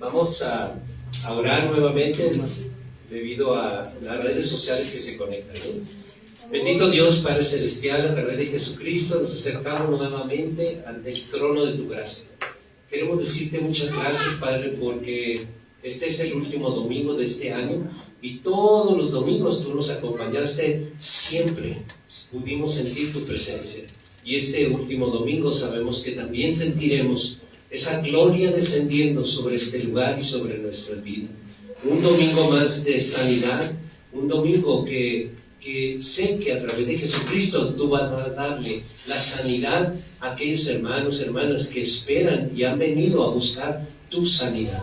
Vamos a orar nuevamente debido a las redes sociales que se conectan, ¿no? Bendito Dios, Padre Celestial, a través de Jesucristo nos acercamos nuevamente ante el trono de tu gracia. Queremos decirte muchas gracias, Padre, porque este es el último domingo de este año y todos los domingos tú nos acompañaste siempre. Pudimos sentir tu presencia. Y este último domingo sabemos que también sentiremos esa gloria descendiendo sobre este lugar y sobre nuestras vidas. Un domingo más de sanidad, un domingo que sé que a través de Jesucristo tú vas a darle la sanidad a aquellos hermanos, hermanas que esperan y han venido a buscar tu sanidad.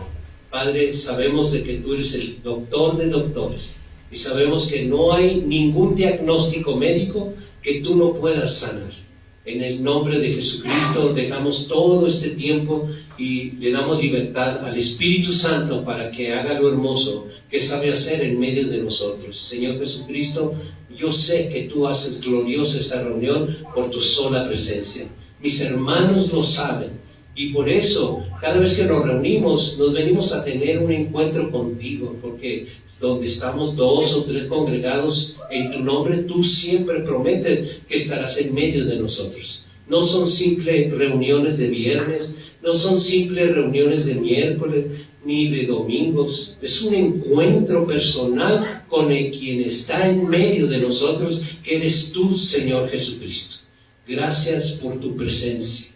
Padre, sabemos de que tú eres el doctor de doctores y sabemos que no hay ningún diagnóstico médico que tú no puedas sanar. En el nombre de Jesucristo dejamos todo este tiempo y le damos libertad al Espíritu Santo para que haga lo hermoso que sabe hacer en medio de nosotros. Señor Jesucristo, yo sé que tú haces gloriosa esta reunión por tu sola presencia. Mis hermanos lo saben y por eso cada vez que nos reunimos nos venimos a tener un encuentro contigo, porque donde estamos 2 o 3 congregados en tu nombre, tú siempre prometes que estarás en medio de nosotros. No son simples reuniones de viernes, no son simples reuniones de miércoles ni de domingos. Es un encuentro personal con el quien está en medio de nosotros, que eres tú, Señor Jesucristo. Gracias por tu presencia.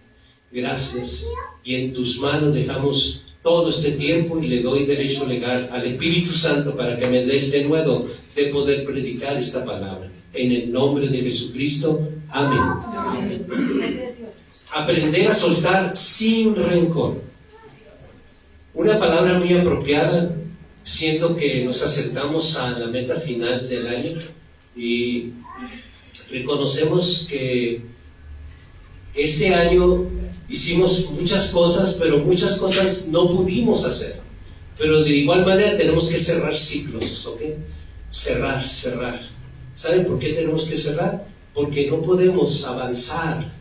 Gracias. Y en tus manos dejamos todo este tiempo y le doy derecho legal al Espíritu Santo para que me dé el denuedo de poder predicar esta palabra. En el nombre de Jesucristo. Amén. Amén. Aprender a soltar sin rencor. Una palabra muy apropiada, siendo que nos acercamos a la meta final del año y reconocemos que este año hicimos muchas cosas, pero muchas cosas no pudimos hacer. Pero de igual manera tenemos que cerrar ciclos, ¿ok? Cerrar. ¿Saben por qué tenemos que cerrar? Porque no podemos avanzar.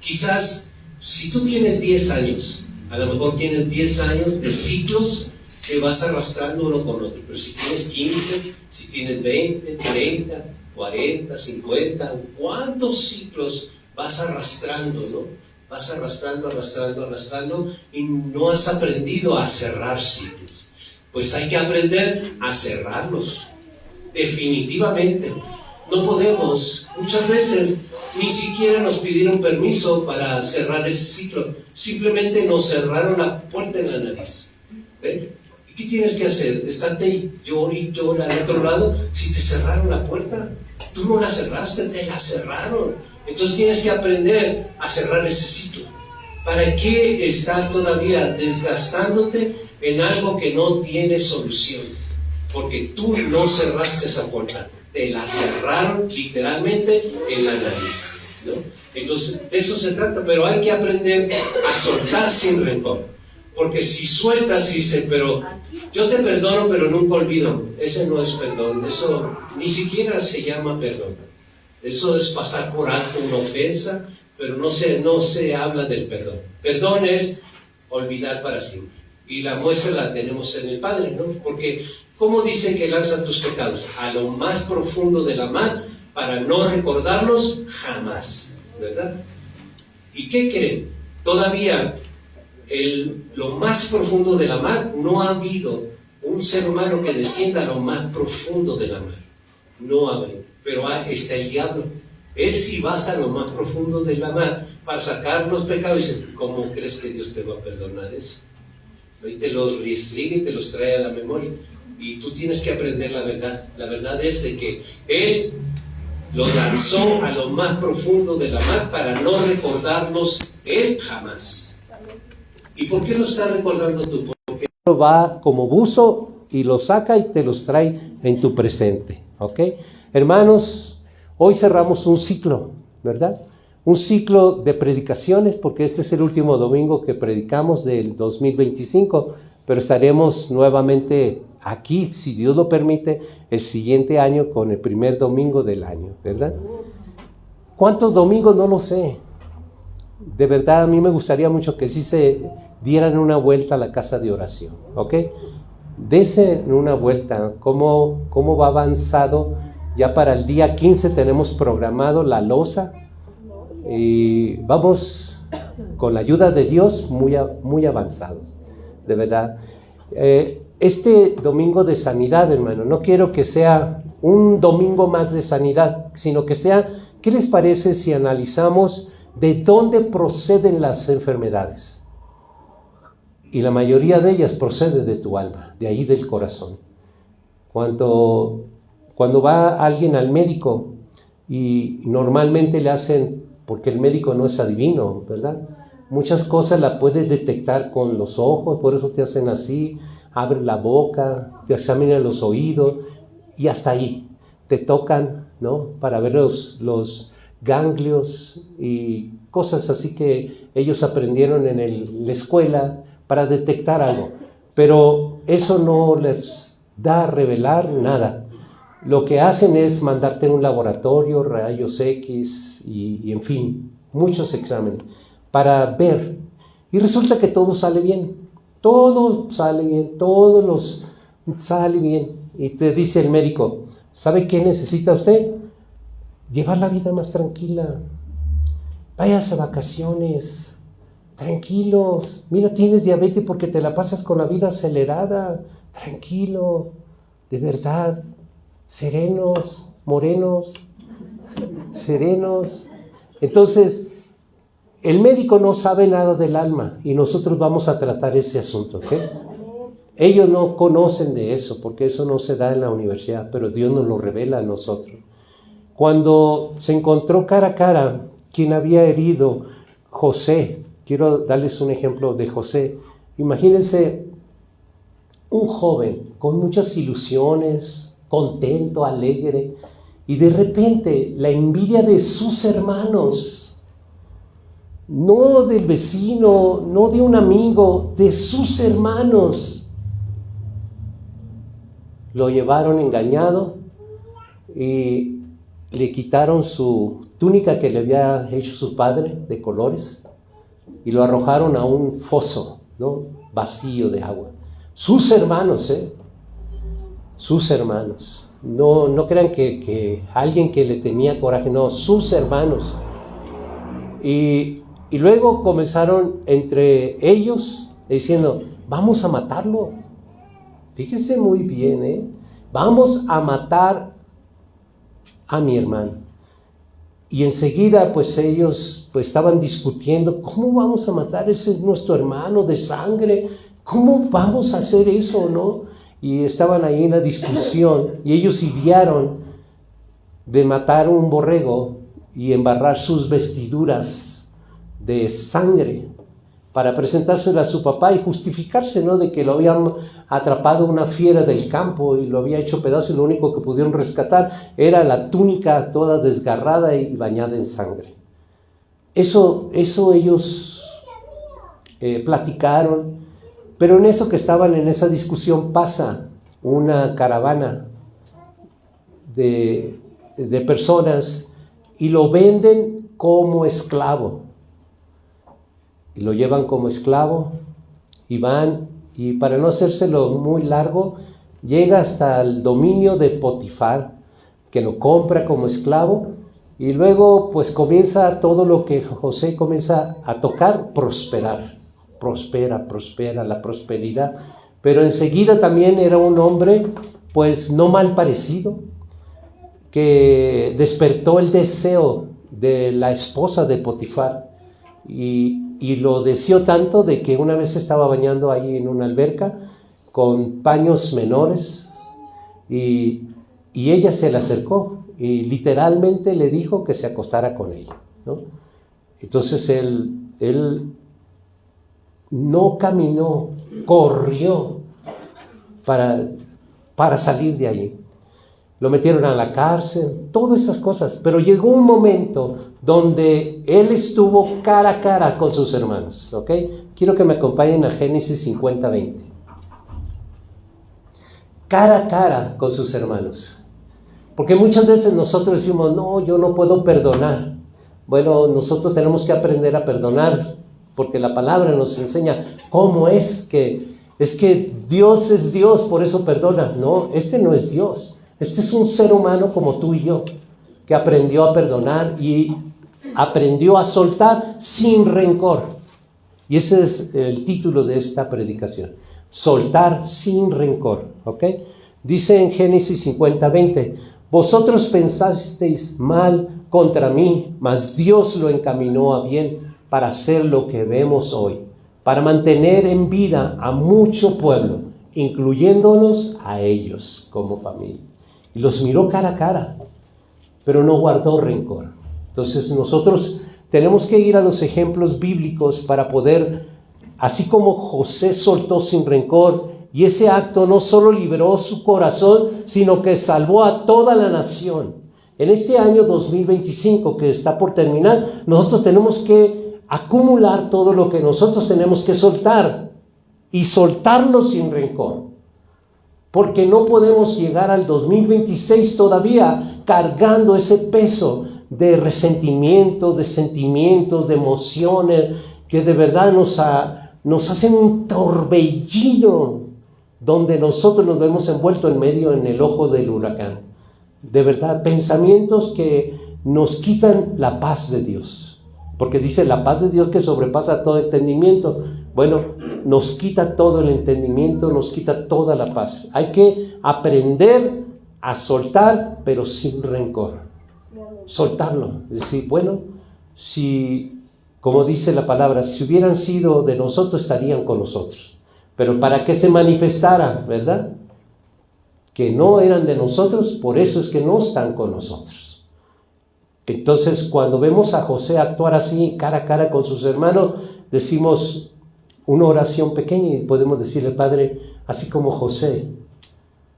Quizás, si tú tienes 10 años, a lo mejor tienes 10 años de ciclos que vas arrastrando uno con otro. Pero si tienes 15, si tienes 20, 30, 40, 50, ¿cuántos ciclos vas arrastrando, no? Vas arrastrando y no has aprendido a cerrar ciclos. Pues hay que aprender a cerrarlos. Definitivamente. No podemos, muchas veces ni siquiera nos pidieron permiso para cerrar ese ciclo. Simplemente nos cerraron la puerta en la nariz. ¿Ven? ¿Y qué tienes que hacer? ¿Estarte llora al otro lado? Si te cerraron la puerta, tú no la cerraste, te la cerraron. Entonces tienes que aprender a cerrar ese ciclo. ¿Para qué estar todavía desgastándote en algo que no tiene solución? Porque tú no cerraste esa puerta. Te la cerraron literalmente en la nariz, ¿no? Entonces de eso se trata, pero hay que aprender a soltar sin rencor. Porque si sueltas y dices, pero yo te perdono pero nunca olvido, ese no es perdón, eso ni siquiera se llama perdón. Eso es pasar por alto una ofensa, pero no se habla del perdón. Perdón es olvidar para siempre. Y la muestra la tenemos en el Padre, ¿no? Porque, ¿cómo dice que lanzan tus pecados? A lo más profundo de la mar, para no recordarlos jamás, ¿verdad? ¿Y qué creen? Todavía, lo más profundo de la mar, no ha habido un ser humano que descienda a lo más profundo de la mar. No ha habido. Pero está el diablo. Él sí va hasta lo más profundo de la mar para sacar los pecados. Y dice, ¿cómo crees que Dios te va a perdonar eso? Y te los restringe y te los trae a la memoria. Y tú tienes que aprender la verdad. La verdad es de que Él lo lanzó a lo más profundo de la mar para no recordarnos Él jamás. ¿Y por qué lo está recordando tú? Porque va como buzo y lo saca y te los trae en tu presente. ¿Ok? Hermanos, hoy cerramos un ciclo, ¿verdad? Un ciclo de predicaciones, porque este es el último domingo que predicamos del 2025, pero estaremos nuevamente aquí, si Dios lo permite, el siguiente año con el primer domingo del año, ¿verdad? ¿Cuántos domingos? No lo sé. de verdad a mí me gustaría mucho que sí se dieran una vuelta a la casa de oración, ¿ok? Dese una vuelta, cómo va avanzado. Ya para el día 15 tenemos programado la loza y vamos con la ayuda de Dios muy avanzados, de verdad. Este domingo de sanidad, hermano, no quiero que sea un domingo más de sanidad, sino que sea, ¿qué les parece si analizamos de dónde proceden las enfermedades? Y la mayoría de ellas procede de tu alma, de ahí del corazón. Cuando va alguien al médico y normalmente le hacen, porque el médico no es adivino, ¿verdad? Muchas cosas la puedes detectar con los ojos, por eso te hacen así, abren la boca, te examinan los oídos y hasta ahí te tocan, ¿no? Para ver los ganglios y cosas así que ellos aprendieron en la escuela para detectar algo. Pero eso no les da a revelar nada. Lo que hacen es mandarte a un laboratorio, rayos X y en fin, muchos exámenes para ver. Y resulta que todo sale bien. Todo sale bien, sale bien. Y te dice el médico, ¿sabe qué necesita usted? Llevar la vida más tranquila. Váyase a vacaciones, tranquilos. Mira, tienes diabetes porque te la pasas con la vida acelerada. Tranquilo, de verdad. Serenos, morenos, serenos. Entonces, el médico no sabe nada del alma y nosotros vamos a tratar ese asunto, ¿ok? Ellos no conocen de eso porque eso no se da en la universidad, pero Dios nos lo revela a nosotros. Cuando se encontró cara a cara quien había herido José, quiero darles un ejemplo de José. Imagínense un joven con muchas ilusiones, contento, alegre, y de repente la envidia de sus hermanos, no del vecino, no de un amigo, de sus hermanos, lo llevaron engañado y le quitaron su túnica que le había hecho su padre de colores y lo arrojaron a un foso, ¿no? Vacío de agua. Sus hermanos, sus hermanos. No crean que alguien que le tenía coraje, no, sus hermanos. Y luego comenzaron entre ellos diciendo, vamos a matarlo. Fíjense muy bien, vamos a matar a mi hermano. Y enseguida pues ellos pues estaban discutiendo, ¿cómo vamos a matar? Ese es nuestro hermano de sangre, ¿cómo vamos a hacer eso, no? Y estaban ahí en la discusión y ellos idearon de matar un borrego y embarrar sus vestiduras de sangre para presentárselo a su papá y justificarse, ¿no? De que lo habían atrapado una fiera del campo y lo había hecho pedazo y lo único que pudieron rescatar era la túnica toda desgarrada y bañada en sangre. Eso ellos platicaron, pero en eso que estaban en esa discusión pasa una caravana de personas y lo venden como esclavo. Y lo llevan como esclavo y van, y para no hacérselo muy largo, llega hasta el dominio de Potifar, que lo compra como esclavo, y luego pues comienza todo lo que José comienza a tocar, prosperar. Prospera, la prosperidad. Pero enseguida también era un hombre pues no mal parecido, que despertó el deseo de la esposa de Potifar y lo deseó tanto de que una vez estaba bañando ahí en una alberca con paños menores y ella se le acercó y literalmente le dijo que se acostara con ella, ¿no? Entonces él no caminó, corrió para salir de allí. Lo metieron a la cárcel, todas esas cosas. Pero llegó un momento donde él estuvo cara a cara con sus hermanos, ¿ok? Quiero que me acompañen a Génesis 50:20. Cara a cara con sus hermanos. Porque muchas veces nosotros decimos, no, yo no puedo perdonar. Bueno, nosotros tenemos que aprender a perdonar, porque la palabra nos enseña cómo es que Dios es Dios, por eso perdona. No, este no es Dios. Este es un ser humano como tú y yo, que aprendió a perdonar y aprendió a soltar sin rencor. Y ese es el título de esta predicación. Soltar sin rencor. ¿Ok? Dice en Génesis 50:20, vosotros pensasteis mal contra mí, mas Dios lo encaminó a bien para hacer lo que vemos hoy, para mantener en vida a mucho pueblo, incluyéndolos a ellos como familia. Y los miró cara a cara, pero no guardó rencor. Entonces nosotros tenemos que ir a los ejemplos bíblicos para poder, así como José soltó sin rencor, y ese acto no solo liberó su corazón, sino que salvó a toda la nación. En este año 2025 que está por terminar, nosotros tenemos que acumular todo lo que nosotros tenemos que soltar y soltarlo sin rencor. Porque no podemos llegar al 2026 todavía cargando ese peso de resentimiento, de sentimientos, de emociones que de verdad nos hacen un torbellino donde nosotros nos vemos envueltos en el ojo del huracán. De verdad, pensamientos que nos quitan la paz de Dios. Porque dice la paz de Dios que sobrepasa todo entendimiento. Bueno, nos quita todo el entendimiento, nos quita toda la paz. Hay que aprender a soltar, pero sin rencor. Soltarlo. Decir, bueno, si, como dice la palabra, si hubieran sido de nosotros, estarían con nosotros. Pero para que se manifestara, ¿verdad?, que no eran de nosotros, por eso es que no están con nosotros. Entonces, cuando vemos a José actuar así, cara a cara con sus hermanos, decimos una oración pequeña y podemos decirle, Padre, así como José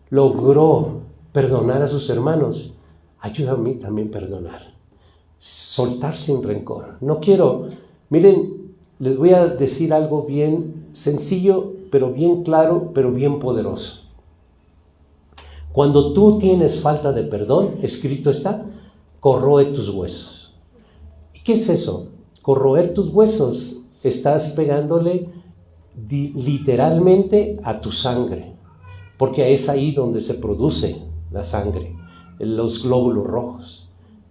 logró perdonar a sus hermanos, ayuda a mí también a perdonar. Soltar sin rencor. No quiero, miren, les voy a decir algo bien sencillo, pero bien claro, pero bien poderoso. Cuando tú tienes falta de perdón, escrito está, corroe tus huesos. ¿Y qué es eso? Corroer tus huesos, estás pegándole literalmente a tu sangre, porque es ahí donde se produce la sangre, los glóbulos rojos.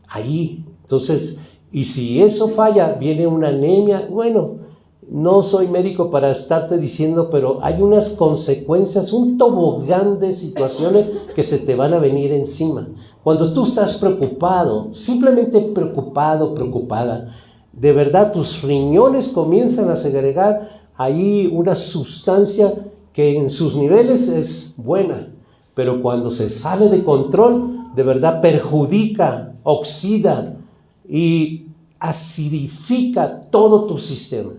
Ahí, entonces, y si eso falla, viene una anemia. Bueno, no soy médico para estarte diciendo, pero hay unas consecuencias, un tobogán de situaciones que se te van a venir encima. Cuando tú estás preocupado, simplemente preocupado, preocupada, de verdad tus riñones comienzan a segregar ahí una sustancia que en sus niveles es buena, pero cuando se sale de control, de verdad perjudica, oxida y acidifica todo tu sistema.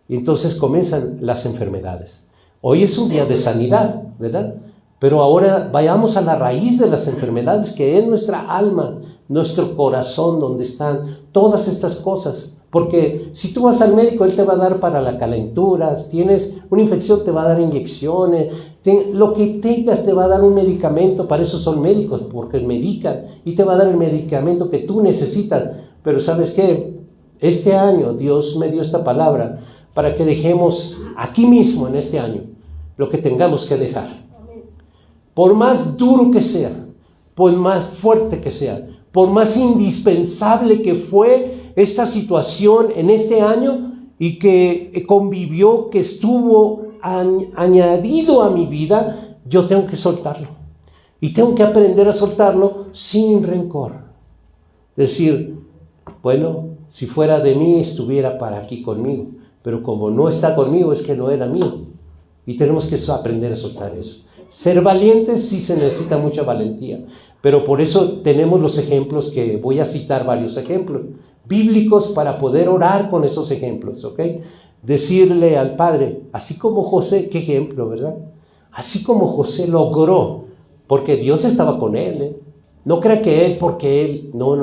Y entonces comienzan las enfermedades. Hoy es un día de sanidad, ¿verdad? Pero ahora vayamos a la raíz de las enfermedades, que es nuestra alma, nuestro corazón, donde están todas estas cosas. Porque si tú vas al médico, él te va a dar para la calentura, tienes una infección, te va a dar inyecciones, lo que tengas te va a dar un medicamento, para eso son médicos, porque medican, y te va a dar el medicamento que tú necesitas. Pero ¿sabes qué? Este año Dios me dio esta palabra para que dejemos aquí mismo en este año lo que tengamos que dejar. Por más duro que sea, por más fuerte que sea, por más indispensable que fue esta situación en este año y que convivió, que estuvo añadido a mi vida, yo tengo que soltarlo. Y tengo que aprender a soltarlo sin rencor. Decir, bueno, si fuera de mí, estuviera para aquí conmigo. Pero como no está conmigo, es que no era mío. Y tenemos que aprender a soltar eso. Ser valientes sí se necesita mucha valentía. Pero por eso tenemos los ejemplos que voy a citar, varios ejemplos bíblicos para poder orar con esos ejemplos, ¿ok? Decirle al Padre, así como José, qué ejemplo, ¿verdad? Así como José logró, porque Dios estaba con él, ¿eh? No crean que él, porque él, no.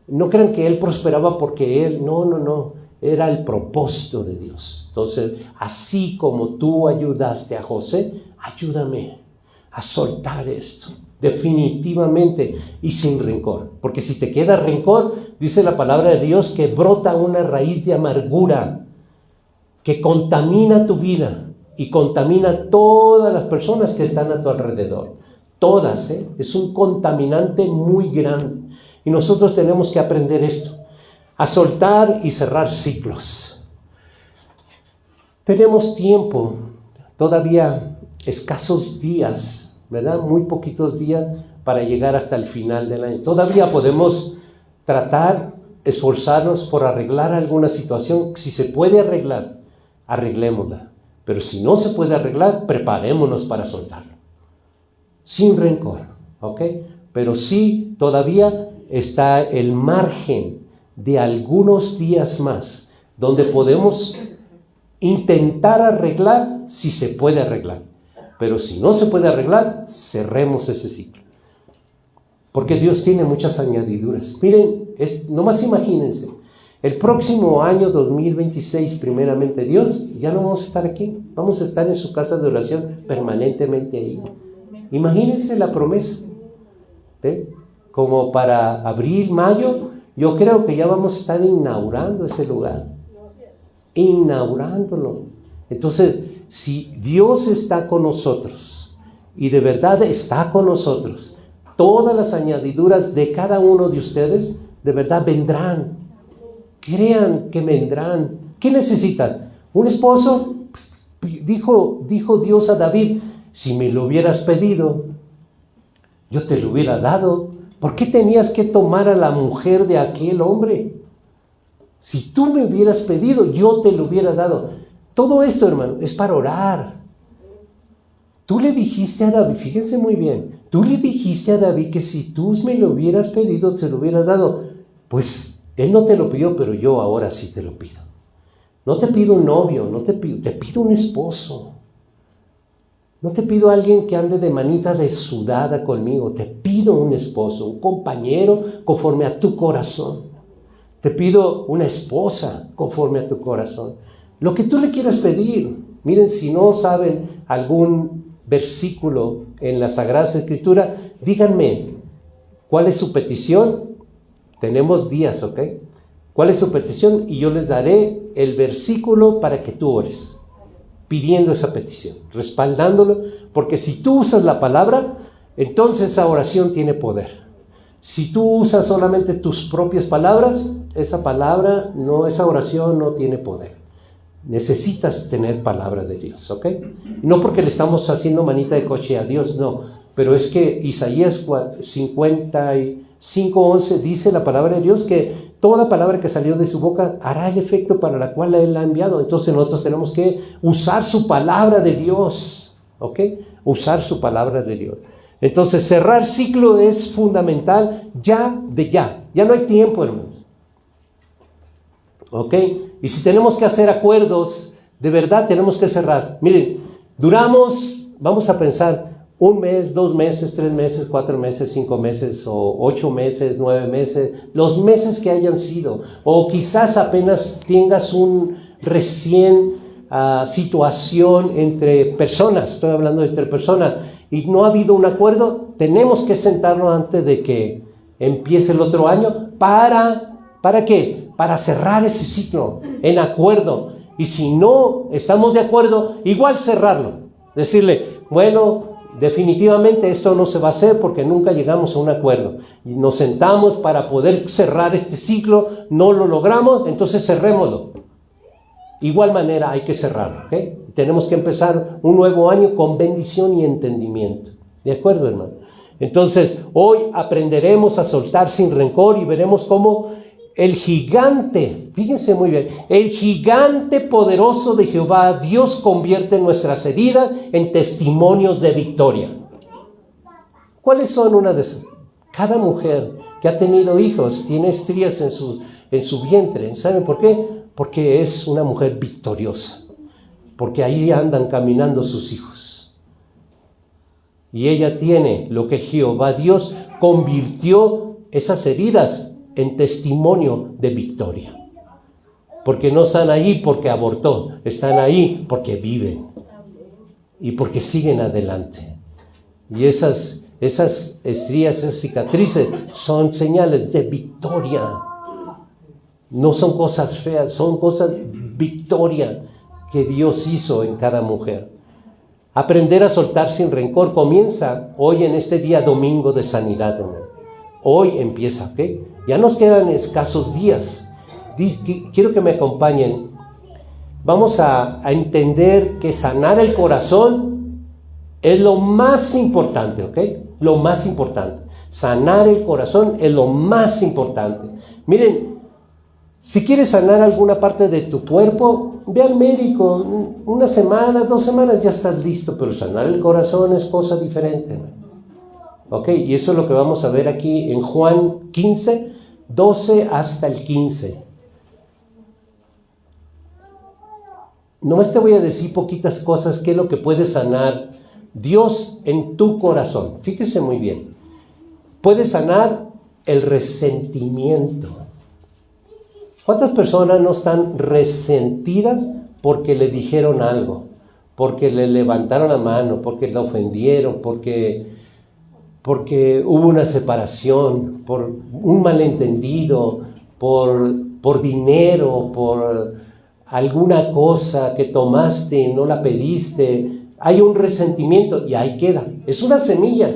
No crean que él prosperaba porque él, no. Era el propósito de Dios. Entonces, así como tú ayudaste a José, ayúdame a soltar esto. definitivamente, y sin rencor. Porque si te queda rencor, dice la palabra de Dios que brota una raíz de amargura que contamina tu vida y contamina a todas las personas que están a tu alrededor. Todas, es un contaminante muy grande. Y nosotros tenemos que aprender esto, a soltar y cerrar ciclos. Tenemos tiempo, todavía escasos días, ¿verdad? Muy poquitos días para llegar hasta el final del año. Todavía podemos tratar, esforzarnos por arreglar alguna situación. Si se puede arreglar, arreglémosla. Pero si no se puede arreglar, preparémonos para soltarlo. Sin rencor, ¿ok? Pero sí, todavía está el margen de algunos días más, donde podemos intentar arreglar si se puede arreglar. Pero si no se puede arreglar, cerremos ese ciclo. Porque Dios tiene muchas añadiduras. Miren, nomás imagínense, el próximo año 2026, primeramente Dios, ya no vamos a estar aquí. Vamos a estar en su casa de oración permanentemente ahí. Imagínense la promesa. Como para abril, mayo, yo creo que ya vamos a estar inaugurando ese lugar. Inaugurándolo. Entonces, si Dios está con nosotros, y de verdad está con nosotros, todas las añadiduras de cada uno de ustedes, de verdad vendrán. Crean que vendrán. ¿Qué necesitan? ¿Un esposo? Dijo Dios a David, si me lo hubieras pedido, yo te lo hubiera dado. ¿Por qué tenías que tomar a la mujer de aquel hombre? Si tú me hubieras pedido, yo te lo hubiera dado. Todo esto, hermano, es para orar. Tú le dijiste a David, fíjense muy bien, tú le dijiste a David que si tú me lo hubieras pedido, te lo hubieras dado. Pues él no te lo pidió, pero yo ahora sí te lo pido. No te pido un novio, te pido un esposo. No te pido a alguien que ande de manita desudada conmigo. Te pido un esposo, un compañero conforme a tu corazón. Te pido una esposa conforme a tu corazón. Lo que tú le quieras pedir. Miren, si no saben algún versículo en la Sagrada Escritura, díganme, ¿cuál es su petición? Tenemos días, ¿ok? ¿Cuál es su petición? Y yo les daré el versículo para que tú ores, pidiendo esa petición, respaldándolo, porque si tú usas la palabra, entonces esa oración tiene poder. Si tú usas solamente tus propias palabras, esa oración no tiene poder. Necesitas tener palabra de Dios, ¿ok? No porque le estamos haciendo manita de coche a Dios, no, pero es que Isaías 55:11 dice la palabra de Dios que toda palabra que salió de su boca hará el efecto para la cual Él la ha enviado. Entonces nosotros tenemos que usar su palabra de Dios, ¿ok? Usar su palabra de Dios. Entonces cerrar ciclo es fundamental ya. Ya no hay tiempo, hermanos. ¿Ok? Y si tenemos que hacer acuerdos, de verdad tenemos que cerrar. Miren, vamos a pensar, 1 mes, 2 meses, 3 meses, 4 meses, 5 meses, o 8 meses, 9 meses, los meses que hayan sido, o quizás apenas tengas un recién situación entre personas, estoy hablando de entre personas, y no ha habido un acuerdo. Tenemos que sentarnos antes de que empiece el otro año, ¿para qué? Para cerrar ese ciclo en acuerdo, y si no estamos de acuerdo, igual cerrarlo, decirle, bueno, definitivamente esto no se va a hacer porque nunca llegamos a un acuerdo. Y nos sentamos para poder cerrar este ciclo, no lo logramos, entonces cerrémoslo. Igual manera hay que cerrarlo, ¿ok? Tenemos que empezar un nuevo año con bendición y entendimiento. ¿De acuerdo, hermano? Entonces, hoy aprenderemos a soltar sin rencor y veremos cómo el gigante, fíjense muy bien, el gigante poderoso de Jehová, Dios convierte nuestras heridas en testimonios de victoria. ¿Cuáles son una de esas? Cada mujer que ha tenido hijos tiene estrías en su vientre. ¿Saben por qué? Porque es una mujer victoriosa. Porque ahí andan caminando sus hijos. Y ella tiene lo que Jehová Dios convirtió esas heridas en testimonio de victoria. Porque no están ahí porque abortó, están ahí porque viven y porque siguen adelante. Y esas Esas estrías, esas cicatrices son señales de victoria. No son cosas feas, son cosas victoria que Dios hizo en cada mujer. Aprender a soltar sin rencor comienza hoy en este día domingo de sanidad, hermano. Hoy empieza, ¿ok? Ya nos quedan escasos días. Quiero que me acompañen. Vamos a entender que sanar el corazón es lo más importante, ¿ok? Lo más importante. Sanar el corazón es lo más importante. Miren, si quieres sanar alguna parte de tu cuerpo, ve al médico. Una semana, 2 semanas ya estás listo, pero sanar el corazón es cosa diferente. ¿Ok? Y eso es lo que vamos a ver aquí en Juan 15, 12 hasta el 15. Nomás te voy a decir poquitas cosas, qué es lo que puede sanar Dios en tu corazón. Fíjese muy bien. Puede sanar el resentimiento. ¿Cuántas personas no están resentidas porque le dijeron algo? Porque le levantaron la mano, porque la ofendieron, porque hubo una separación, por un malentendido, por dinero, por alguna cosa que tomaste y no la pediste. Hay un resentimiento y ahí queda. Es una semilla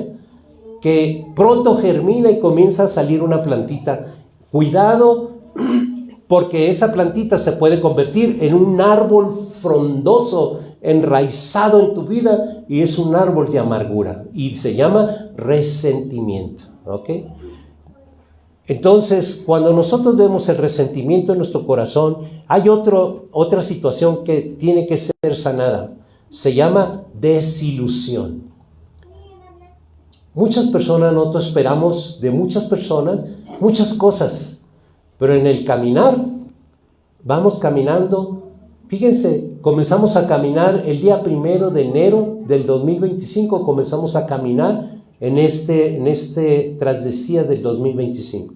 que pronto germina y comienza a salir una plantita. Cuidado, porque esa plantita se puede convertir en un árbol frondoso, enraizado en tu vida, y es un árbol de amargura y se llama resentimiento. ¿Ok? Entonces, cuando nosotros vemos el resentimiento en nuestro corazón, hay otra situación que tiene que ser sanada. Se llama desilusión. Muchas personas, nosotros esperamos de muchas personas muchas cosas, pero en el caminar, vamos caminando. Fíjense, comenzamos a caminar el día 1 de enero del 2025, comenzamos a caminar en este travesía del 2025.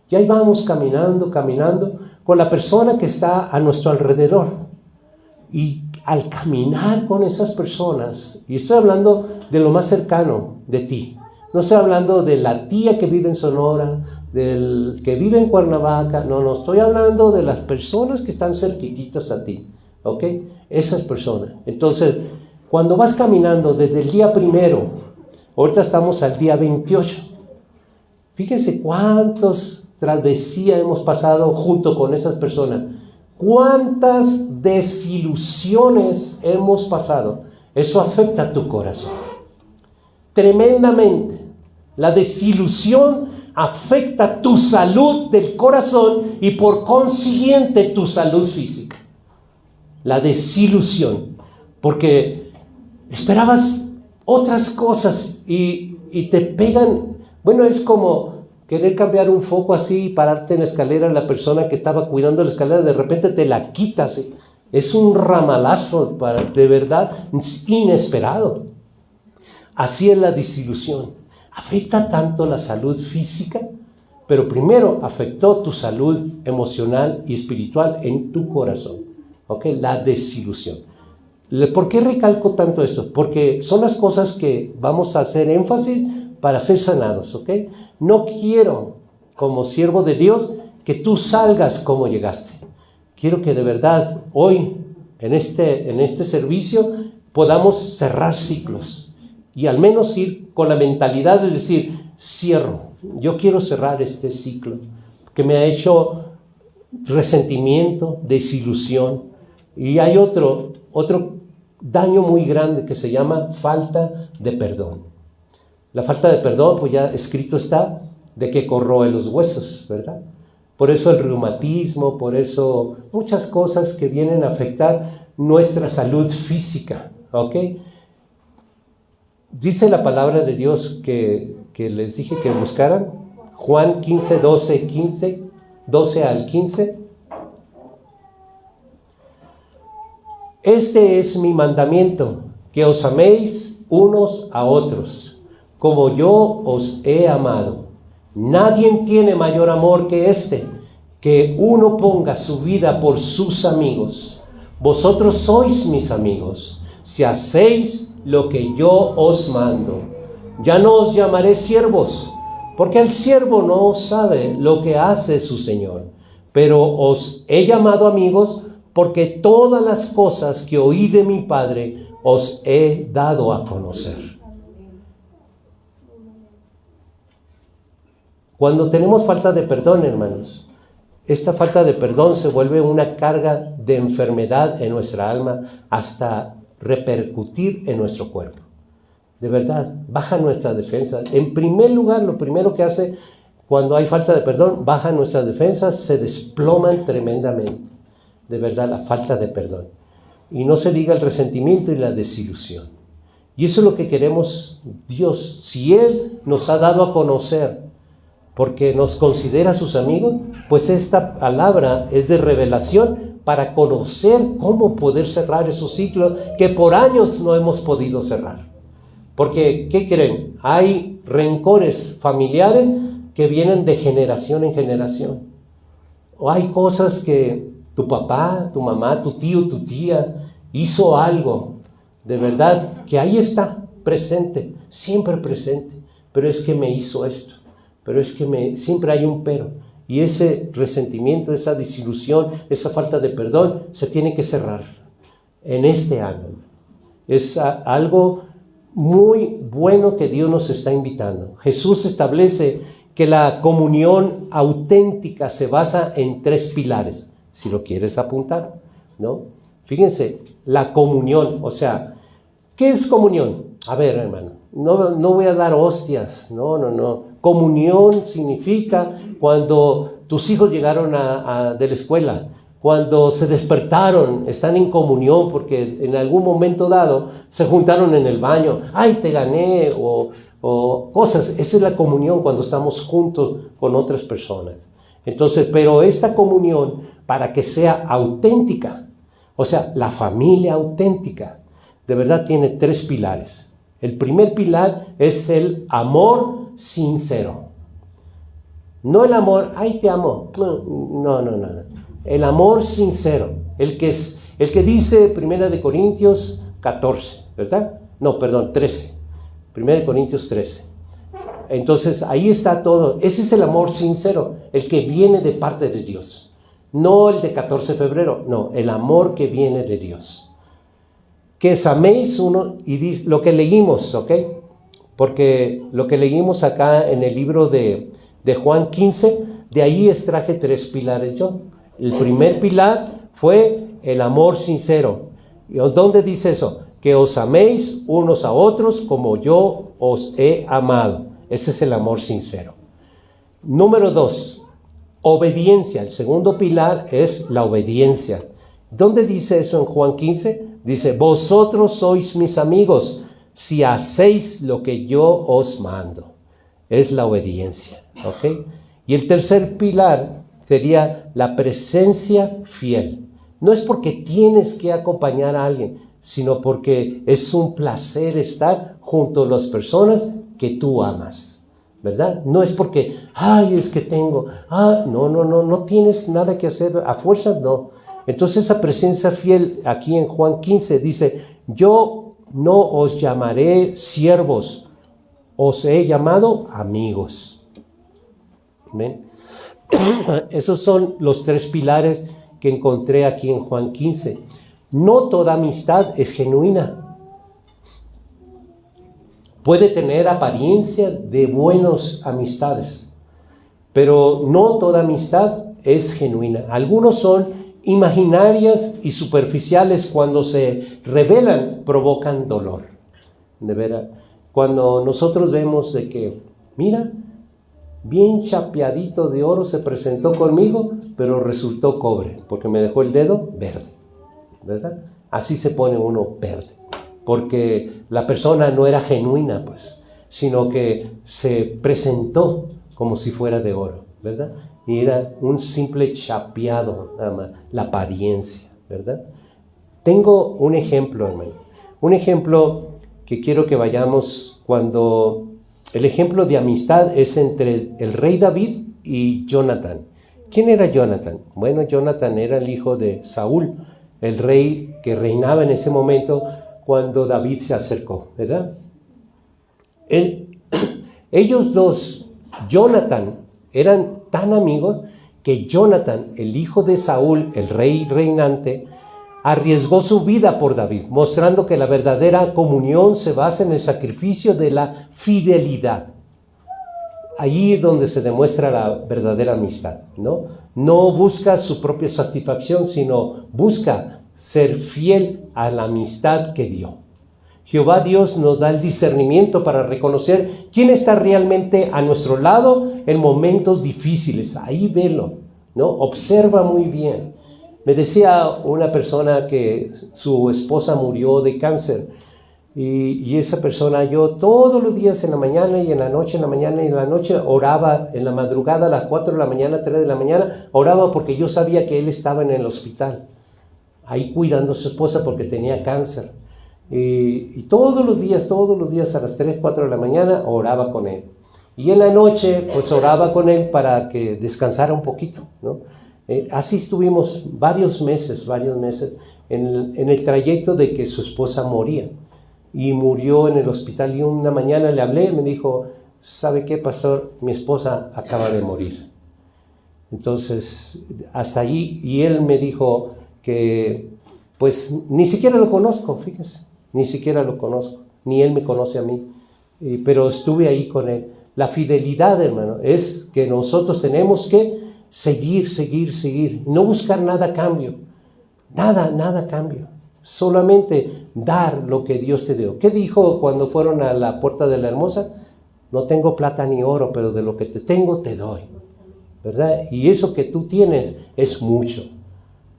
Y ahí vamos caminando con la persona que está a nuestro alrededor. Y al caminar con esas personas, y estoy hablando de lo más cercano de ti, no estoy hablando de la tía que vive en Sonora, del que vive en Cuernavaca, no, estoy hablando de las personas que están cerquititas a ti, ¿ok? Esas personas. Entonces, cuando vas caminando desde el día 1, ahorita estamos al día 28, fíjense cuántas travesías hemos pasado junto con esas personas, cuántas desilusiones hemos pasado. Eso afecta a tu corazón tremendamente. La desilusión afecta tu salud del corazón y por consiguiente tu salud física. La desilusión, porque esperabas otras cosas y te pegan. Bueno, es como querer cambiar un foco así y pararte en la escalera. La persona que estaba cuidando la escalera de repente te la quitas. Es un ramalazo de verdad inesperado. Así es la desilusión. Afecta tanto la salud física, pero primero afectó tu salud emocional y espiritual en tu corazón. ¿Ok? La desilusión. ¿Por qué recalco tanto esto? Porque son las cosas que vamos a hacer énfasis para ser sanados. ¿Ok? No quiero, como siervo de Dios, que tú salgas como llegaste. Quiero que de verdad hoy, en este servicio, podamos cerrar ciclos. Y al menos ir con la mentalidad de decir, cierro, yo quiero cerrar este ciclo que me ha hecho resentimiento, desilusión. Y hay otro daño muy grande que se llama falta de perdón. La falta de perdón, pues ya escrito está, de que corroe los huesos, ¿verdad? Por eso el reumatismo, por eso muchas cosas que vienen a afectar nuestra salud física, ¿ok? Dice la palabra de Dios que les dije que buscaran, Juan 15, 12 al 15. Este es mi mandamiento, que os améis unos a otros, como yo os he amado. Nadie tiene mayor amor que este, que uno ponga su vida por sus amigos. Vosotros sois mis amigos, si hacéis lo que yo os mando. ya no os llamaré siervos, porque el siervo no sabe lo que hace su Señor, pero os he llamado amigos, porque todas las cosas que oí de mi Padre os he dado a conocer. Cuando tenemos falta de perdón, hermanos, esta falta de perdón se vuelve una carga de enfermedad en nuestra alma hasta repercutir en nuestro cuerpo. De verdad, baja nuestra defensa. En primer lugar, lo primero que hace cuando hay falta de perdón, baja nuestras defensas, se desploman tremendamente. De verdad, la falta de perdón. Y no se diga el resentimiento y la desilusión. Y eso es lo que queremos Dios. Si Él nos ha dado a conocer, porque nos considera sus amigos, pues esta palabra es de revelación para conocer cómo poder cerrar esos ciclos que por años no hemos podido cerrar. Porque, ¿qué creen? Hay rencores familiares que vienen de generación en generación. O hay cosas que tu papá, tu mamá, tu tío, tu tía hizo algo, de verdad, que ahí está, presente, siempre presente. Pero es que me hizo esto, pero es que siempre hay un pero. Y ese resentimiento, esa desilusión, esa falta de perdón, se tiene que cerrar en este año. Es algo muy bueno que Dios nos está invitando. Jesús establece que la comunión auténtica se basa en 3 pilares, si lo quieres apuntar, ¿no? Fíjense, la comunión, o sea, ¿qué es comunión? A ver, hermano, no voy a dar hostias, no. Comunión significa cuando tus hijos llegaron de la escuela, cuando se despertaron, están en comunión porque en algún momento dado se juntaron en el baño, ¡ay, te gané! O cosas. Esa es la comunión cuando estamos juntos con otras personas. Entonces, pero esta comunión, para que sea auténtica, o sea, la familia auténtica, de verdad tiene 3 pilares. El primer pilar es el amor sincero. No el amor, ¡ay, te amo! No. El amor sincero, el que dice 1 Corintios 14, ¿verdad? No, perdón, 13. 1 Corintios 13. Entonces, ahí está todo. Ese es el amor sincero, el que viene de parte de Dios. No el de 14 de febrero, no, el amor que viene de Dios. Que os améis uno, y dice lo que leímos, ¿ok? Porque lo que leímos acá en el libro de Juan 15, de ahí extraje 3 pilares yo. El primer pilar fue el amor sincero. ¿Y dónde dice eso? Que os améis unos a otros como yo os he amado. Ese es el amor sincero. Número 2, obediencia. El segundo pilar es la obediencia. ¿Dónde dice eso en Juan 15? Dice, vosotros sois mis amigos si hacéis lo que yo os mando. Es la obediencia, ¿ok? Y el tercer pilar sería la presencia fiel. No es porque tienes que acompañar a alguien, sino porque es un placer estar junto a las personas que tú amas, ¿verdad? No es porque, es que tengo, no tienes nada que hacer, a fuerzas no. Entonces esa presencia fiel aquí en Juan 15 dice, yo no os llamaré siervos, os he llamado amigos. ¿Ven? Esos son los 3 pilares que encontré aquí en Juan 15. No toda amistad es genuina. Puede tener apariencia de buenas amistades, pero no toda amistad es genuina. Algunos son imaginarias y superficiales. Cuando se revelan, provocan dolor. De veras, cuando nosotros vemos de que, mira, bien chapeadito de oro se presentó conmigo, pero resultó cobre, porque me dejó el dedo verde, ¿verdad? Así se pone uno verde, porque la persona no era genuina, pues, sino que se presentó como si fuera de oro, ¿verdad? Y era un simple chapeado, nada más, la apariencia, ¿verdad? Tengo un ejemplo, hermano, un ejemplo que quiero que vayamos cuando... El ejemplo de amistad es entre el rey David y Jonathan. ¿Quién era Jonathan? Bueno, Jonathan era el hijo de Saúl, el rey que reinaba en ese momento cuando David se acercó, ¿verdad? Ellos dos, Jonathan, eran tan amigos que Jonathan, el hijo de Saúl, el rey reinante, arriesgó su vida por David, mostrando que la verdadera comunión se basa en el sacrificio de la fidelidad. Allí es donde se demuestra la verdadera amistad, ¿no? No busca su propia satisfacción, sino busca ser fiel a la amistad que dio. Jehová Dios nos da el discernimiento para reconocer quién está realmente a nuestro lado en momentos difíciles. Ahí velo, ¿no? Observa muy bien. Me decía una persona que su esposa murió de cáncer y esa persona, yo todos los días en la mañana y en la noche, en la mañana y en la noche, oraba en la madrugada a las 4 de la mañana, 3 de la mañana, oraba porque yo sabía que él estaba en el hospital, ahí cuidando a su esposa porque tenía cáncer. Y todos los días a las 3, 4 de la mañana oraba con él. Y en la noche pues oraba con él para que descansara un poquito, ¿no? Así estuvimos varios meses en el trayecto de que su esposa moría. Y murió en el hospital y una mañana le hablé y me dijo, ¿sabe qué, pastor? Mi esposa acaba de morir. Entonces, hasta allí, y él me dijo que pues ni siquiera lo conozco, fíjese, ni siquiera lo conozco, ni él me conoce a mí, pero estuve ahí con él. La fidelidad, hermano, es que nosotros tenemos que seguir, no buscar nada a cambio, nada a cambio. Solamente dar lo que Dios te dio. ¿Qué dijo cuando fueron a la puerta de la hermosa? No tengo plata ni oro, pero de lo que te tengo te doy, ¿verdad? Y eso que tú tienes es mucho.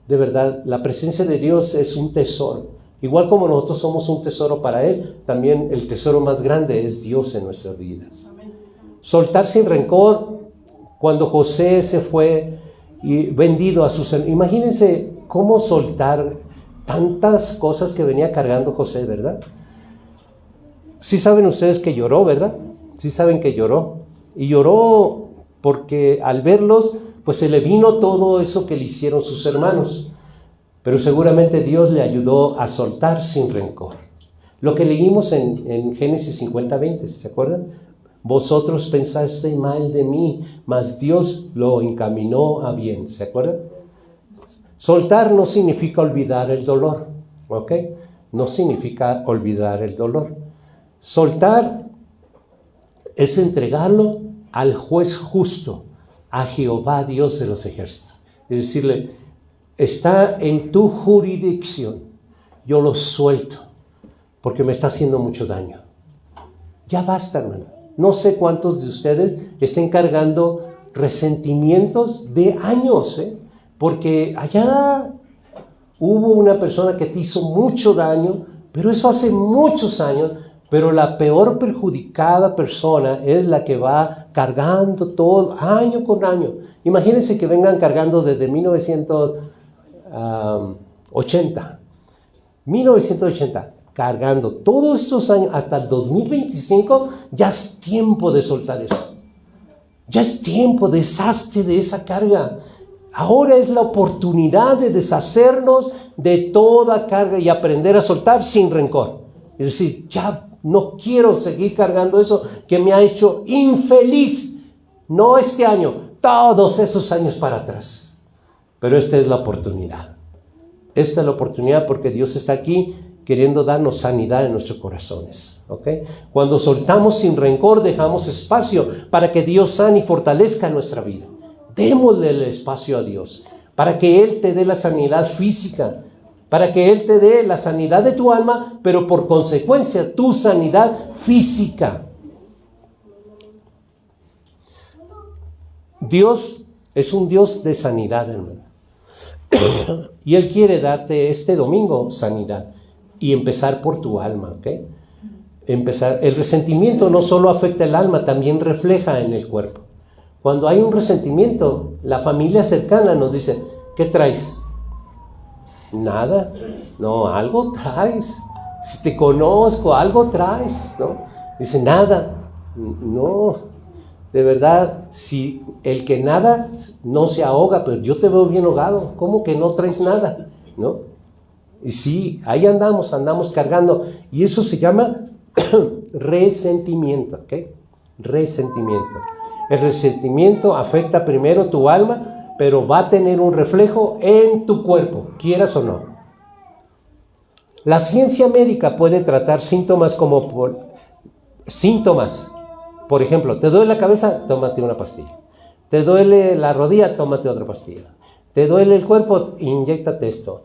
De verdad, la presencia de Dios es un tesoro. Igual como nosotros somos un tesoro para Él, también el tesoro más grande es Dios en nuestras vidas. Soltar sin rencor. Cuando José se fue y vendido a sus... Imagínense cómo soltar tantas cosas que venía cargando José, ¿verdad? Sí saben ustedes que lloró, ¿verdad? Sí saben que lloró. Y lloró porque al verlos, pues se le vino todo eso que le hicieron sus hermanos. Pero seguramente Dios le ayudó a soltar sin rencor. Lo que leímos en Génesis 50:20, ¿se acuerdan? Vosotros pensasteis mal de mí, mas Dios lo encaminó a bien, ¿se acuerdan? Soltar no significa olvidar el dolor, ¿ok? No significa olvidar el dolor. Soltar es entregarlo al juez justo, a Jehová Dios de los ejércitos. Es decirle, está en tu jurisdicción, yo lo suelto, porque me está haciendo mucho daño. Ya basta, hermano. No sé cuántos de ustedes estén cargando resentimientos de años, porque allá hubo una persona que te hizo mucho daño, pero eso hace muchos años, pero la peor perjudicada persona es la que va cargando todo, año con año. Imagínense que vengan cargando desde 1980, cargando todos estos años hasta el 2025, ya es tiempo de soltar eso. Ya es tiempo, deshazte de esa carga. Ahora es la oportunidad de deshacernos de toda carga y aprender a soltar sin rencor. Es decir, ya no quiero seguir cargando eso que me ha hecho infeliz. No este año, todos esos años para atrás. Pero esta es la oportunidad. Esta es la oportunidad porque Dios está aquí queriendo darnos sanidad en nuestros corazones, ¿ok? Cuando soltamos sin rencor, dejamos espacio para que Dios sane y fortalezca nuestra vida. Démosle el espacio a Dios para que Él te dé la sanidad física, para que Él te dé la sanidad de tu alma, pero por consecuencia tu sanidad física. Dios es un Dios de sanidad, hermano. Y Él quiere darte este domingo sanidad y empezar por tu alma, ¿ok? El resentimiento no solo afecta el alma, también refleja en el cuerpo. Cuando hay un resentimiento, la familia cercana nos dice, ¿qué traes? Nada. No, algo traes. Si te conozco, algo traes, ¿no? Dice, nada. No, de verdad, si el que nada no se ahoga, pero yo te veo bien ahogado, ¿cómo que no traes nada? ¿No? Y sí, ahí andamos cargando. Y eso se llama resentimiento, ¿ok? Resentimiento. El resentimiento afecta primero tu alma, pero va a tener un reflejo en tu cuerpo, quieras o no. La ciencia médica puede tratar síntomas como síntomas. Por ejemplo, ¿te duele la cabeza? Tómate una pastilla. ¿Te duele la rodilla? Tómate otra pastilla. ¿Te duele el cuerpo? Inyéctate esto.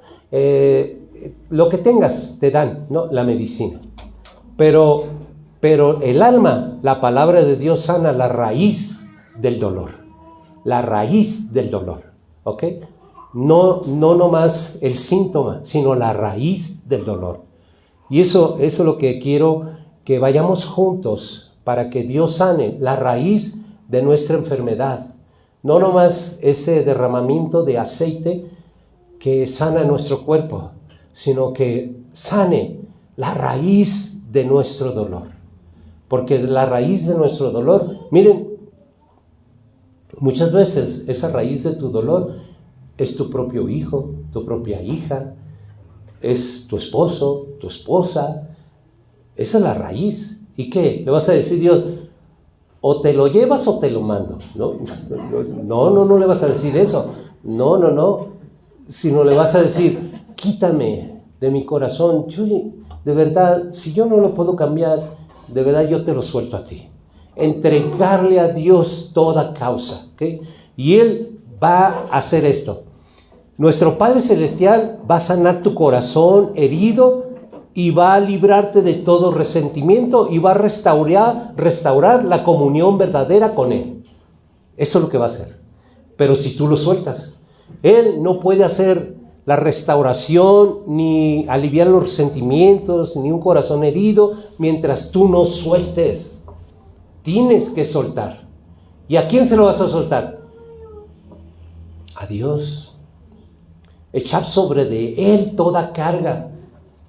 Lo que tengas te dan, ¿no? La medicina. Pero el alma, la palabra de Dios sana la raíz del dolor. La raíz del dolor. ¿Ok? No nomás el síntoma, sino la raíz del dolor. Y eso es lo que quiero que vayamos juntos para que Dios sane la raíz de nuestra enfermedad. No nomás ese derramamiento de aceite que sana nuestro cuerpo, sino que sane la raíz de nuestro dolor. Porque la raíz de nuestro dolor, miren, muchas veces esa raíz de tu dolor es tu propio hijo, tu propia hija, es tu esposo, tu esposa. Esa es la raíz. ¿Y qué? Le vas a decir Dios, o te lo llevas o te lo mando. No le vas a decir eso. No. Sino le vas a decir, quítame de mi corazón. Chuy, de verdad, si yo no lo puedo cambiar, de verdad yo te lo suelto a ti. Entregarle a Dios toda causa. ¿Okay? Y Él va a hacer esto. Nuestro Padre Celestial va a sanar tu corazón herido y va a librarte de todo resentimiento y va a restaurar la comunión verdadera con Él. Eso es lo que va a hacer. Pero si tú lo sueltas, Él no puede hacer la restauración ni aliviar los resentimientos ni un corazón herido mientras tú no sueltes. Tienes que soltar. ¿Y a quién se lo vas a soltar? A Dios. Echar sobre de Él toda carga,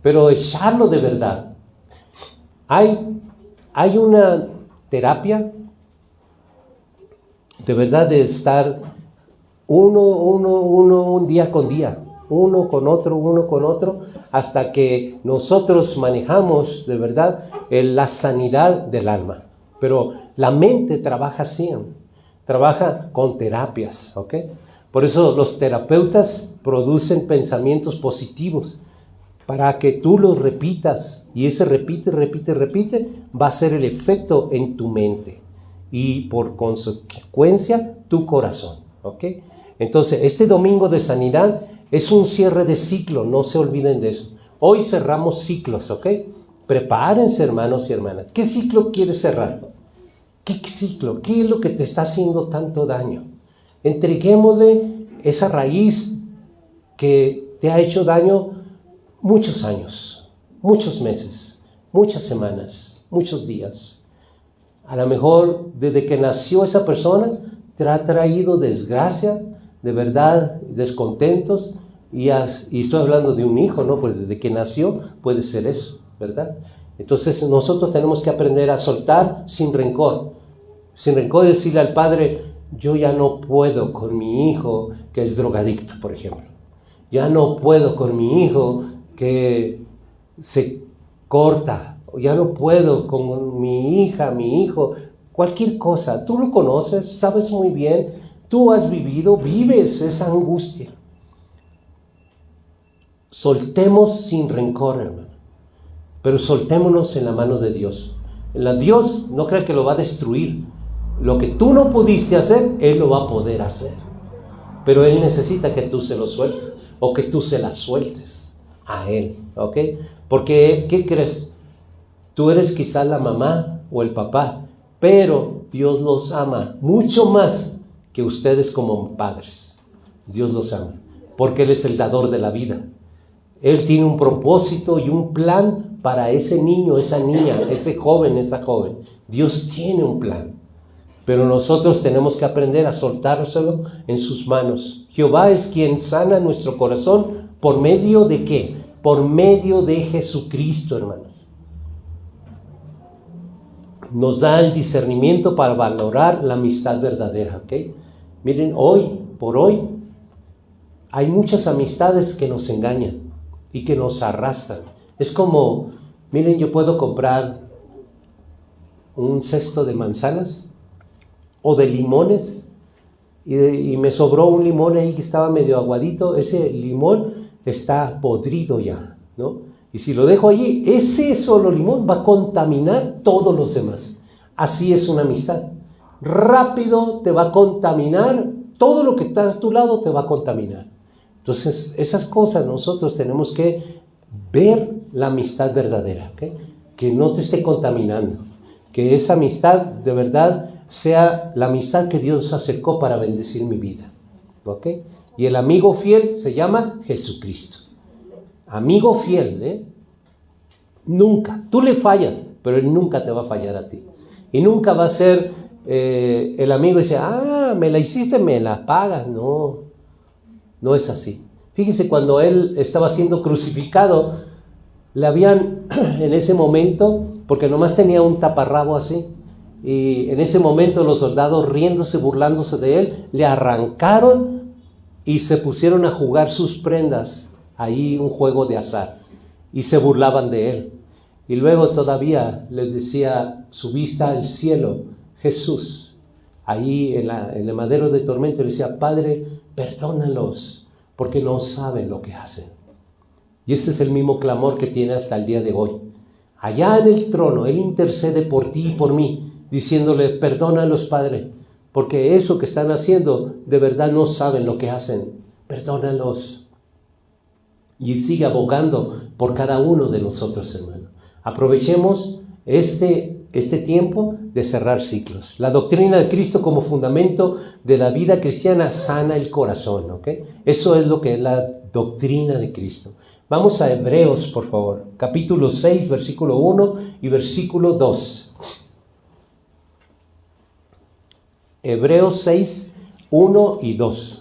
pero echarlo de verdad. Hay una terapia de verdad de estar uno un día con día, uno con otro, hasta que nosotros manejamos de verdad la sanidad del alma. Pero la mente trabaja así, trabaja con terapias, ¿ok? Por eso los terapeutas producen pensamientos positivos para que tú los repitas y ese repite va a ser el efecto en tu mente y por consecuencia tu corazón, ¿ok? Entonces este domingo de sanidad es un cierre de ciclo, no se olviden de eso. Hoy cerramos ciclos, ¿ok? Prepárense, hermanos y hermanas. ¿Qué ciclo quieres cerrar? ¿Qué ciclo? ¿Qué es lo que te está haciendo tanto daño? Entreguémosle esa raíz que te ha hecho daño muchos años, muchos meses, muchas semanas, muchos días. A lo mejor desde que nació esa persona te ha traído desgracia, de verdad, descontentos, y estoy hablando de un hijo, ¿no? Pues desde que nació puede ser eso, ¿verdad? Entonces nosotros tenemos que aprender a soltar sin rencor y decirle al Padre, yo ya no puedo con mi hijo que es drogadicto, por ejemplo. Ya no puedo con mi hijo que se corta. Ya no puedo con mi hija, mi hijo, cualquier cosa. Tú lo conoces, sabes muy bien. Tú has vivido, vives esa angustia. Soltemos sin rencor, hermano. Pero soltémonos en la mano de Dios. Dios no cree que lo va a destruir. Lo que tú no pudiste hacer, Él lo va a poder hacer. Pero Él necesita que tú se lo sueltes o que tú se la sueltes a Él, ¿ok? Porque, ¿qué crees? Tú eres quizá la mamá o el papá, pero Dios los ama mucho más que ustedes como padres. Dios los ama, porque Él es el dador de la vida. Él tiene un propósito y un plan para ese niño, esa niña, ese joven, esa joven. Dios tiene un plan. Pero nosotros tenemos que aprender a soltárselo en sus manos. Jehová es quien sana nuestro corazón. ¿Por medio de qué? Por medio de Jesucristo, hermanos. Nos da el discernimiento para valorar la amistad verdadera, ¿ok? Miren, por hoy, hay muchas amistades que nos engañan y que nos arrastran. Es como, miren, yo puedo comprar un cesto de manzanas o de limones y me sobró un limón ahí que estaba medio aguadito. Ese limón está podrido ya, ¿no? Y si lo dejo allí, ese solo limón va a contaminar todos los demás. Así es una amistad. Rápido te va a contaminar, todo lo que está a tu lado te va a contaminar. Entonces, esas cosas nosotros tenemos que ver la amistad verdadera, ¿okay? Que no te esté contaminando, que esa amistad de verdad sea la amistad que Dios acercó para bendecir mi vida, ¿okay? Y el amigo fiel se llama Jesucristo. Amigo fiel, nunca, tú le fallas, pero Él nunca te va a fallar a ti. Y nunca va a ser el amigo y dice, me la hiciste, me la pagas. No, no es así. Fíjese, cuando Él estaba siendo crucificado, le habían en ese momento, porque nomás tenía un taparrabo así, y en ese momento los soldados riéndose, burlándose de Él, le arrancaron y se pusieron a jugar sus prendas, ahí un juego de azar, y se burlaban de Él. Y luego todavía les decía su vista al cielo, Jesús, ahí en el madero de tormento, le decía, Padre, perdónalos, porque no saben lo que hacen. Y ese es el mismo clamor que tiene hasta el día de hoy. Allá en el trono, Él intercede por ti y por mí, diciéndole, perdónalos, Padre, porque eso que están haciendo, de verdad no saben lo que hacen. Perdónalos. Y sigue abogando por cada uno de nosotros, hermano. Aprovechemos este tiempo de cerrar ciclos. La doctrina de Cristo como fundamento de la vida cristiana sana el corazón, ¿ok? Eso es lo que es la doctrina de Cristo. Vamos a Hebreos, por favor, capítulo 6, versículo 1 y versículo 2. Hebreos 6, 1 y 2.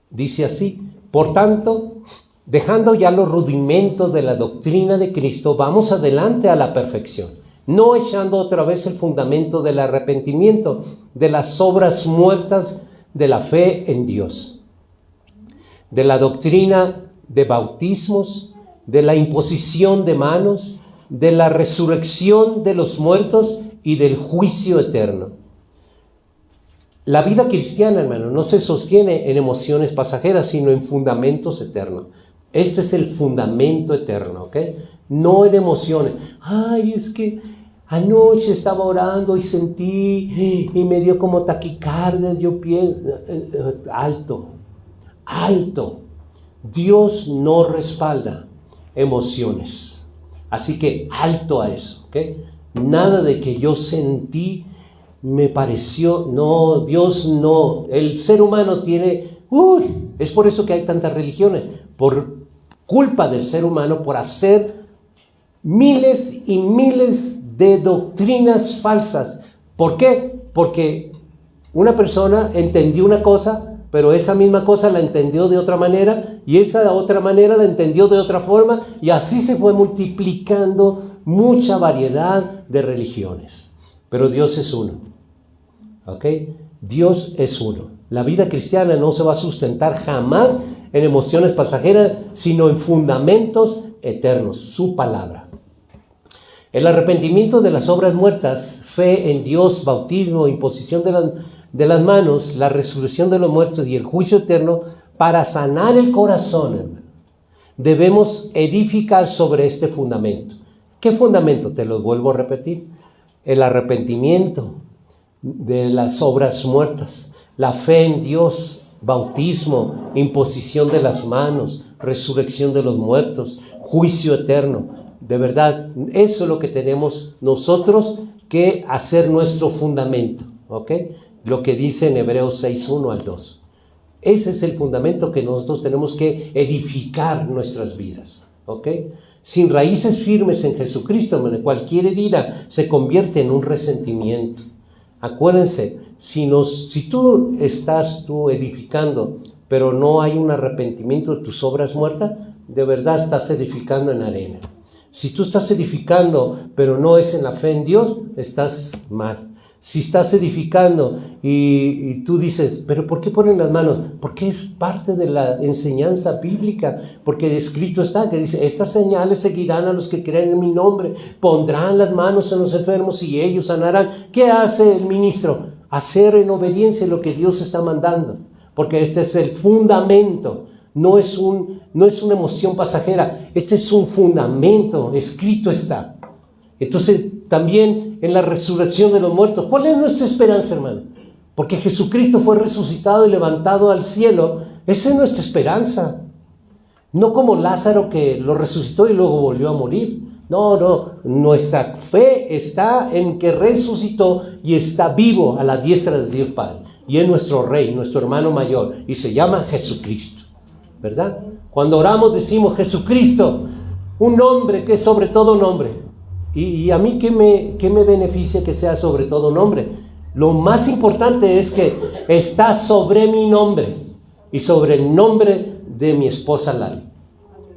Dice así, por tanto, dejando ya los rudimentos de la doctrina de Cristo, vamos adelante a la perfección, no echando otra vez el fundamento del arrepentimiento, de las obras muertas de la fe en Dios, de la doctrina de bautismos, de la imposición de manos, de la resurrección de los muertos y del juicio eterno. La vida cristiana, hermano, no se sostiene en emociones pasajeras, sino en fundamentos eternos. Este es el fundamento eterno, ¿ok? No en emociones. Ay, es que anoche estaba orando y sentí y me dio como taquicardia. Yo pienso, alto. Dios no respalda emociones. Así que alto a eso, ¿ok? Nada de que yo sentí, me pareció, no, Dios no. El ser humano tiene, es por eso que hay tantas religiones, por culpa del ser humano, por hacer miles y miles de doctrinas falsas. ¿Por qué? Porque una persona entendió una cosa, pero esa misma cosa la entendió de otra manera, y esa otra manera la entendió de otra forma, y así se fue multiplicando mucha variedad de religiones. Pero Dios es uno, ¿ok? Dios es uno. La vida cristiana no se va a sustentar jamás en emociones pasajeras, sino en fundamentos eternos, su palabra. El arrepentimiento de las obras muertas, fe en Dios, bautismo, imposición de las manos, la resurrección de los muertos y el juicio eterno, para sanar el corazón, hermano, debemos edificar sobre este fundamento. ¿Qué fundamento? Te lo vuelvo a repetir. El arrepentimiento de las obras muertas, la fe en Dios, bautismo, imposición de las manos, resurrección de los muertos, juicio eterno. De verdad, eso es lo que tenemos nosotros que hacer nuestro fundamento, ¿ok? Lo que dice en Hebreos 6, 1 al 2. Ese es el fundamento que nosotros tenemos que edificar nuestras vidas, ¿ok? Sin raíces firmes en Jesucristo, cualquier herida se convierte en un resentimiento. Acuérdense, si tú estás edificando, pero no hay un arrepentimiento de tus obras muertas, de verdad estás edificando en arena. Si tú estás edificando, pero no es en la fe en Dios, estás mal. Si estás edificando y tú dices, pero ¿por qué ponen las manos? Porque es parte de la enseñanza bíblica, porque escrito está que dice, estas señales seguirán a los que creen en mi nombre, pondrán las manos en los enfermos y ellos sanarán. ¿Qué hace el ministro? Hacer en obediencia lo que Dios está mandando, porque este es el fundamento, no es una emoción pasajera, este es un fundamento, escrito está. Entonces, también en la resurrección de los muertos, ¿cuál es nuestra esperanza, hermano? Porque Jesucristo fue resucitado y levantado al cielo, esa es nuestra esperanza. No como Lázaro que lo resucitó y luego volvió a morir. No, nuestra fe está en que resucitó y está vivo a la diestra de Dios Padre. Y es nuestro Rey, nuestro hermano mayor, y se llama Jesucristo, ¿verdad? Cuando oramos decimos Jesucristo, un nombre que es sobre todo nombre. Y a mí, ¿qué me beneficia que sea sobre todo nombre? Lo más importante es que está sobre mi nombre y sobre el nombre de mi esposa Lali,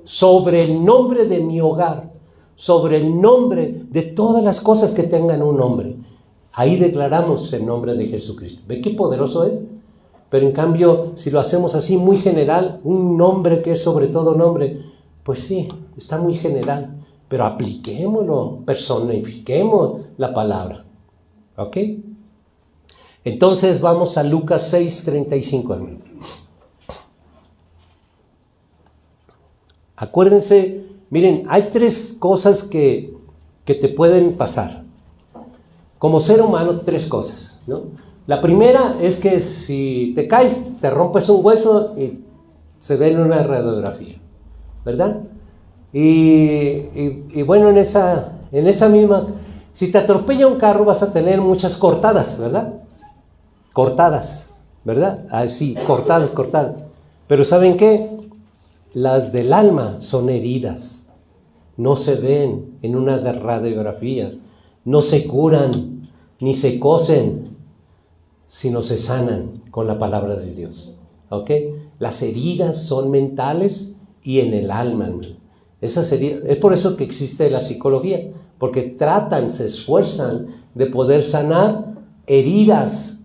sobre el nombre de mi hogar, sobre el nombre de todas las cosas que tengan un nombre. Ahí declaramos el nombre de Jesucristo. ¿Ve qué poderoso es? Pero en cambio, si lo hacemos así muy general, un nombre que es sobre todo nombre, pues sí, está muy general. Pero apliquémoslo, personifiquemos la palabra. ¿Ok? Entonces vamos a Lucas 6:35, hermano. Acuérdense, miren, hay tres cosas que te pueden pasar. Como ser humano, tres cosas, ¿no? La primera es que si te caes, te rompes un hueso y se ve en una radiografía, ¿verdad? Y bueno, en esa misma, si te atropella un carro vas a tener muchas cortadas, ¿verdad? Cortadas, ¿verdad? Así, cortadas. Pero ¿saben qué? Las del alma son heridas, no se ven en una radiografía, no se curan, ni se cosen, sino se sanan con la palabra de Dios, ¿ok? Las heridas son mentales y en el alma, hermano. Esas heridas, es por eso que existe la psicología, porque se esfuerzan de poder sanar heridas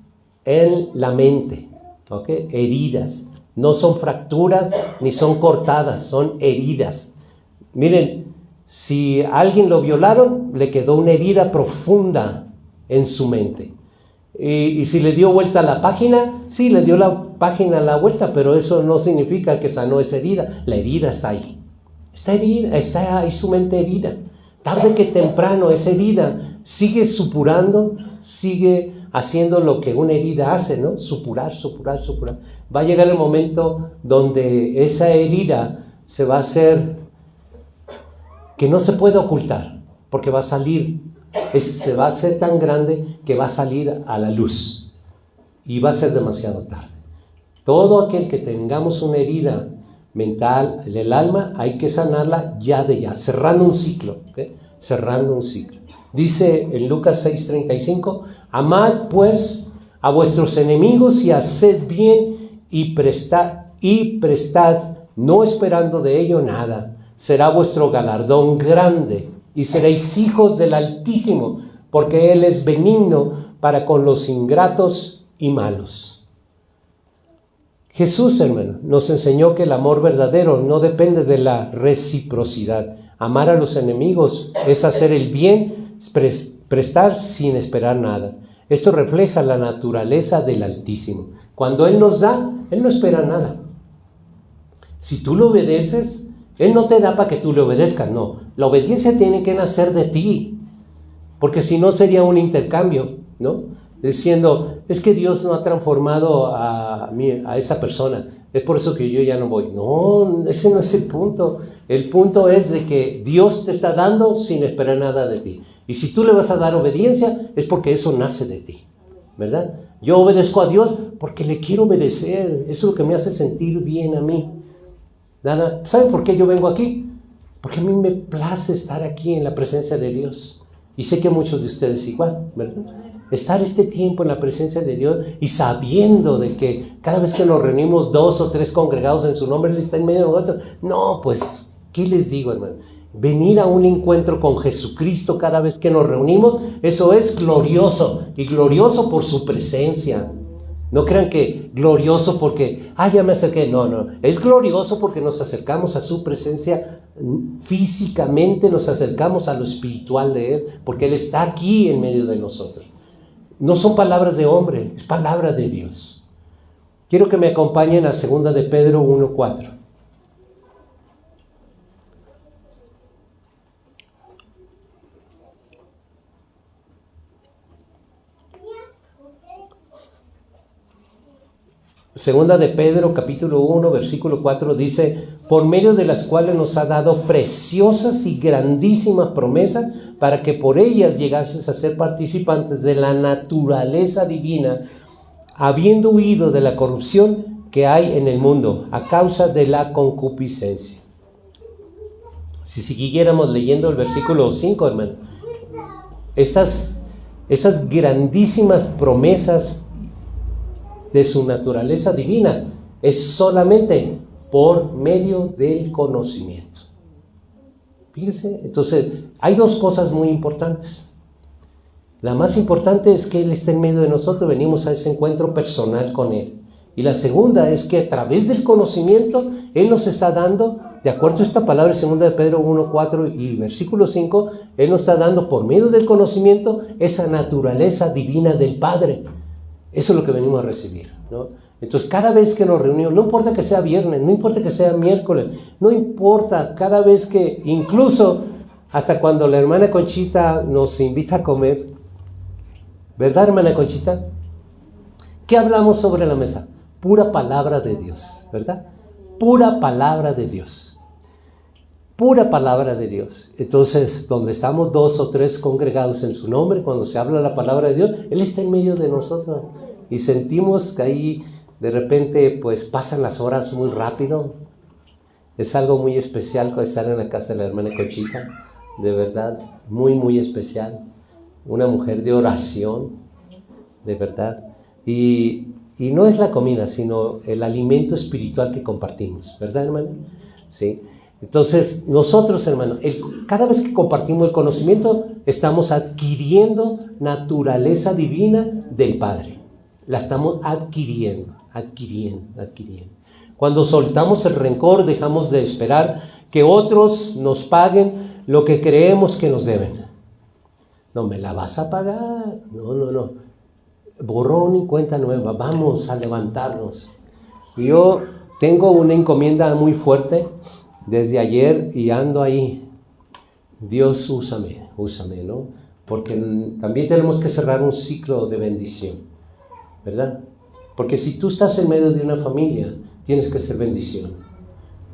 en la mente, ¿ok? Heridas, no son fracturas ni son cortadas, son heridas. Miren, si a alguien lo violaron, le quedó una herida profunda en su mente. Y si le dio vuelta a la página, sí, le dio la página a la vuelta, pero eso no significa que sanó esa herida. La herida está ahí. Está herida, está ahí su mente herida. Tarde que temprano esa herida sigue supurando, sigue haciendo lo que una herida hace, ¿no? Supurar. Va a llegar el momento donde esa herida se va a hacer que no se puede ocultar, porque va a salir, se va a hacer tan grande que va a salir a la luz y va a ser demasiado tarde. Todo aquel que tengamos una herida mental, el alma, hay que sanarla ya, cerrando un ciclo, ¿okay? Cerrando un ciclo. Dice en Lucas 6:35, amad pues a vuestros enemigos y haced bien y prestad, no esperando de ello nada. Será vuestro galardón grande y seréis hijos del Altísimo, porque Él es benigno para con los ingratos y malos. Jesús, hermano, nos enseñó que el amor verdadero no depende de la reciprocidad. Amar a los enemigos es hacer el bien, prestar sin esperar nada. Esto refleja la naturaleza del Altísimo. Cuando Él nos da, Él no espera nada. Si tú lo obedeces, Él no te da para que tú le obedezcas, no. La obediencia tiene que nacer de ti, porque si no sería un intercambio, ¿no? Diciendo, es que Dios no ha transformado a esa persona, es por eso que yo ya no voy. No, ese no es el punto. El punto es de que Dios te está dando sin esperar nada de ti. Y si tú le vas a dar obediencia, es porque eso nace de ti, ¿verdad? Yo obedezco a Dios porque le quiero obedecer. Eso es lo que me hace sentir bien a mí. ¿Saben por qué yo vengo aquí? Porque a mí me place estar aquí en la presencia de Dios. Y sé que muchos de ustedes igual, ¿verdad? Estar este tiempo en la presencia de Dios y sabiendo de que cada vez que nos reunimos 2 o 3 congregados en su nombre, Él está en medio de nosotros. No, pues, ¿qué les digo, hermano? venir a un encuentro con Jesucristo cada vez que nos reunimos, eso es glorioso, y glorioso por su presencia. No crean que glorioso porque, ya me acerqué. No, es glorioso porque nos acercamos a su presencia físicamente, nos acercamos a lo espiritual de Él, porque Él está aquí en medio de nosotros. No son palabras de hombre, es palabra de Dios. Quiero que me acompañen a 2 de Pedro 1:4. Segunda de Pedro, capítulo 1, versículo 4, dice: por medio de las cuales nos ha dado preciosas y grandísimas promesas, para que por ellas llegases a ser participantes de la naturaleza divina, habiendo huido de la corrupción que hay en el mundo, a causa de la concupiscencia. Si siguiéramos leyendo el versículo 5, hermano, esas grandísimas promesas de su naturaleza divina es solamente por medio del conocimiento. Fíjense, entonces hay dos cosas muy importantes. La más importante es que Él está en medio de nosotros, venimos a ese encuentro personal con Él. Y la segunda es que a través del conocimiento Él nos está dando, de acuerdo a esta palabra en 2 de Pedro 1:4 y versículo 5, Él nos está dando por medio del conocimiento esa naturaleza divina del Padre. Eso es lo que venimos a recibir, ¿no? Entonces, cada vez que nos reunimos, no importa que sea viernes, no importa que sea miércoles, no importa, cada vez que, incluso hasta cuando la hermana Conchita nos invita a comer, ¿verdad, hermana Conchita? ¿Qué hablamos sobre la mesa? Pura palabra de Dios, ¿verdad? Pura palabra de Dios. Pura palabra de Dios. Entonces, donde estamos 2 o 3 congregados en su nombre, cuando se habla la palabra de Dios, Él está en medio de nosotros. Y sentimos que ahí de repente pues pasan las horas muy rápido. Es algo muy especial estar en la casa de la hermana Conchita. De verdad, muy, muy especial. Una mujer de oración, de verdad. Y no es la comida, sino el alimento espiritual que compartimos. ¿Verdad, hermano? Sí. Entonces, nosotros, hermano, cada vez que compartimos el conocimiento, estamos adquiriendo naturaleza divina del Padre. La estamos adquiriendo. Cuando soltamos el rencor, dejamos de esperar que otros nos paguen lo que creemos que nos deben. No, me la vas a pagar. No. Borrón y cuenta nueva. Vamos a levantarnos. Yo tengo una encomienda muy fuerte desde ayer y ando ahí. Dios, úsame, ¿no? Porque también tenemos que cerrar un ciclo de bendición, ¿verdad? Porque si tú estás en medio de una familia, tienes que ser bendición.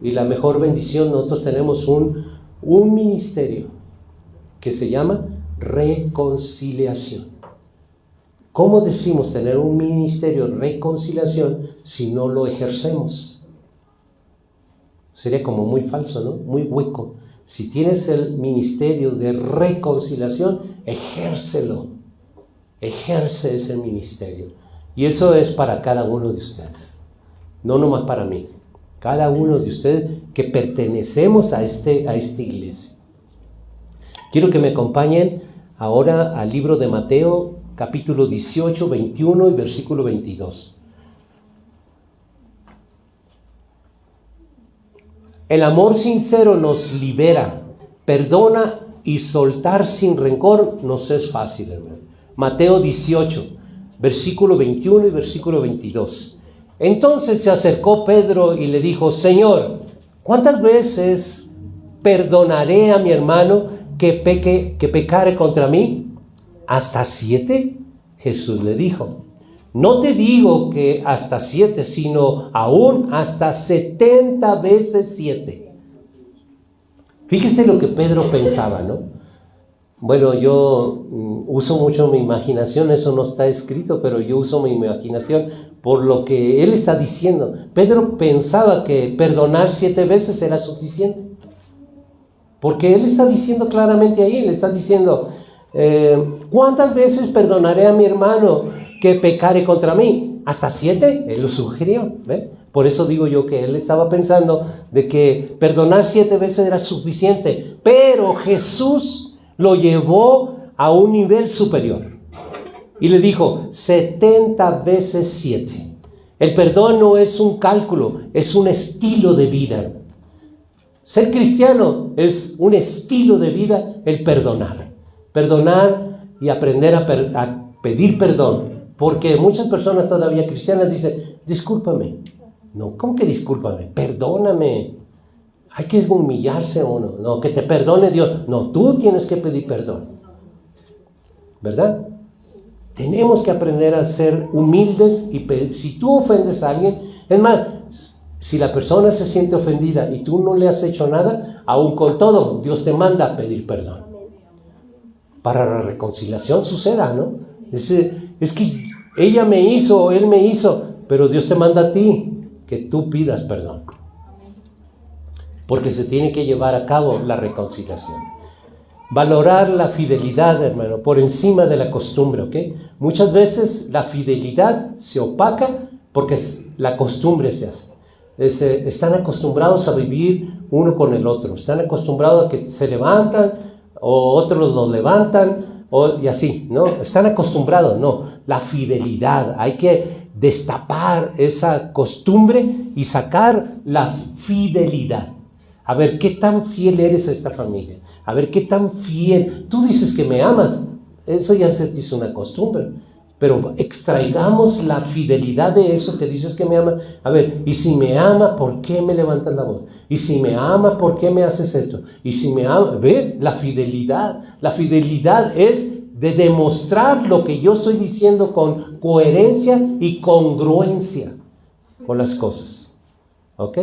Y la mejor bendición, nosotros tenemos un ministerio que se llama reconciliación. ¿Cómo decimos tener un ministerio de reconciliación si no lo ejercemos? Sería como muy falso, ¿no? Muy hueco. Si tienes el ministerio de reconciliación, ejércelo. Ejerce ese ministerio. Y eso es para cada uno de ustedes. No nomás para mí. Cada uno de ustedes que pertenecemos a esta iglesia. Quiero que me acompañen ahora al libro de Mateo, capítulo 18, 21 y versículo 22. El amor sincero nos libera, perdona y soltar sin rencor nos es fácil, hermano. Mateo 18, versículo 21 y versículo 22. Entonces se acercó Pedro y le dijo: Señor, ¿cuántas veces perdonaré a mi hermano que pecare contra mí? ¿Hasta 7? Jesús le dijo: no te digo que hasta 7, sino aún hasta 70 veces 7. Fíjese lo que Pedro pensaba, ¿no? Bueno, yo uso mucho mi imaginación, eso no está escrito, pero yo uso mi imaginación por lo que él está diciendo. Pedro pensaba que perdonar 7 veces era suficiente. Porque él está diciendo claramente ahí, le está diciendo: ¿cuántas veces perdonaré a mi hermano que pecare contra mí? hasta 7, él lo sugirió, ¿ve? Por eso digo yo que él estaba pensando de que perdonar 7 veces era suficiente, pero Jesús lo llevó a un nivel superior y le dijo 70 veces 7. El perdón no es un cálculo, es un estilo de vida. Ser cristiano es un estilo de vida, el perdonar. Perdonar y aprender a pedir perdón. Porque muchas personas todavía cristianas dicen, discúlpame. No, ¿cómo que discúlpame? Perdóname. Hay que humillarse uno. No, que te perdone Dios. No, tú tienes que pedir perdón. ¿Verdad? Tenemos que aprender a ser humildes y pedir. Si tú ofendes a alguien, es más, si la persona se siente ofendida y tú no le has hecho nada, aún con todo, Dios te manda a pedir perdón. Para la reconciliación suceda, ¿no? Es que ella me hizo o él me hizo, pero Dios te manda a ti que tú pidas perdón. Porque se tiene que llevar a cabo la reconciliación. Valorar la fidelidad, hermano, por encima de la costumbre, ¿ok? Muchas veces la fidelidad se opaca porque la costumbre se hace. Están acostumbrados a vivir uno con el otro. Están acostumbrados a que se levantan o otros los levantan y así, ¿no? Están acostumbrados, no. La fidelidad, hay que destapar esa costumbre y sacar la fidelidad. A ver, ¿qué tan fiel eres a esta familia? A ver, ¿qué tan fiel? Tú dices que me amas. Eso ya se te hizo una costumbre. Pero extraigamos la fidelidad de eso que dices que me amas. A ver, y si me ama, ¿por qué me levantas la voz? Y si me ama, ¿por qué me haces esto? Y si me ama, ve, la fidelidad. La fidelidad es de demostrar lo que yo estoy diciendo con coherencia y congruencia con las cosas. ¿Ok?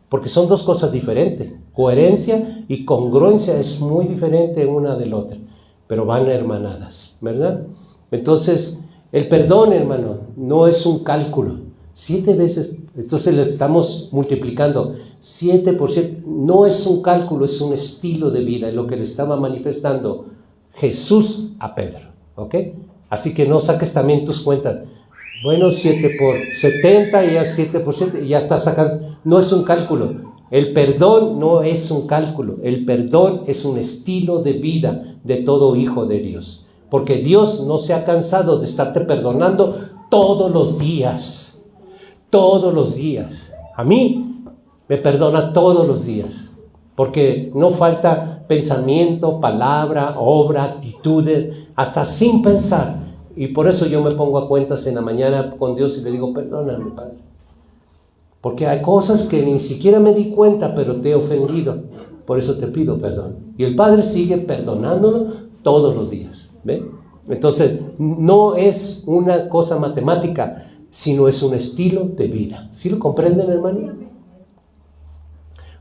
Porque son dos cosas diferentes. Coherencia y congruencia es muy diferente una de la otra, pero van hermanadas, ¿verdad? Entonces, el perdón, hermano, no es un cálculo. 7 veces, entonces le estamos multiplicando. 7 por 7, no es un cálculo, es un estilo de vida, es lo que le estaba manifestando Jesús a Pedro, ¿ok? Así que no saques también tus cuentas. Bueno, 7 por 70 y ya 7 por 7 y ya estás sacando. No es un cálculo. El perdón no es un cálculo. El perdón es un estilo de vida de todo hijo de Dios. Porque Dios no se ha cansado de estarte perdonando todos los días. Todos los días. A mí me perdona todos los días. Porque no falta pensamiento, palabra, obra, actitudes, hasta sin pensar. Y por eso yo me pongo a cuentas en la mañana con Dios y le digo, perdóname, Padre. Porque hay cosas que ni siquiera me di cuenta, pero te he ofendido. Por eso te pido perdón. Y el Padre sigue perdonándolo todos los días. ¿Ve? Entonces, no es una cosa matemática, sino es un estilo de vida. ¿Sí lo comprenden, hermano?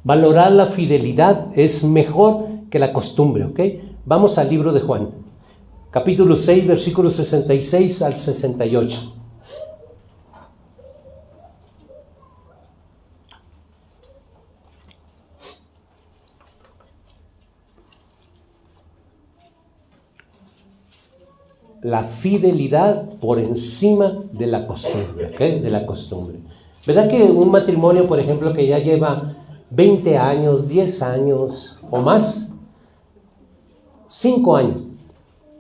Valorar la fidelidad es mejor que la costumbre, ¿ok? Vamos al libro de Juan. Capítulo 6, versículos 66 al 68. La fidelidad por encima de la costumbre, ¿ok? De la costumbre. ¿Verdad que un matrimonio, por ejemplo, que ya lleva 20 años, 10 años o más, 5 años,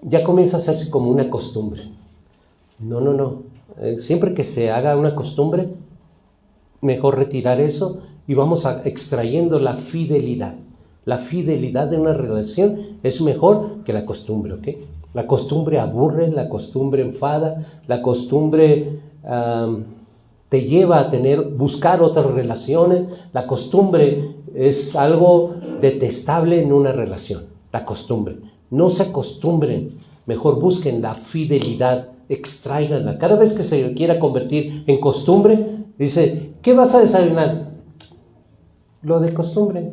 ya comienza a hacerse como una costumbre? No. Siempre que se haga una costumbre, mejor retirar eso y vamos extrayendo la fidelidad. La fidelidad de una relación es mejor que la costumbre, ¿ok? La costumbre aburre, la costumbre enfada, la costumbre te lleva a buscar otras relaciones. La costumbre es algo detestable en una relación, la costumbre. No se acostumbren, mejor busquen la fidelidad, extráiganla. Cada vez que se quiera convertir en costumbre, dice, ¿qué vas a desayunar? Lo de costumbre.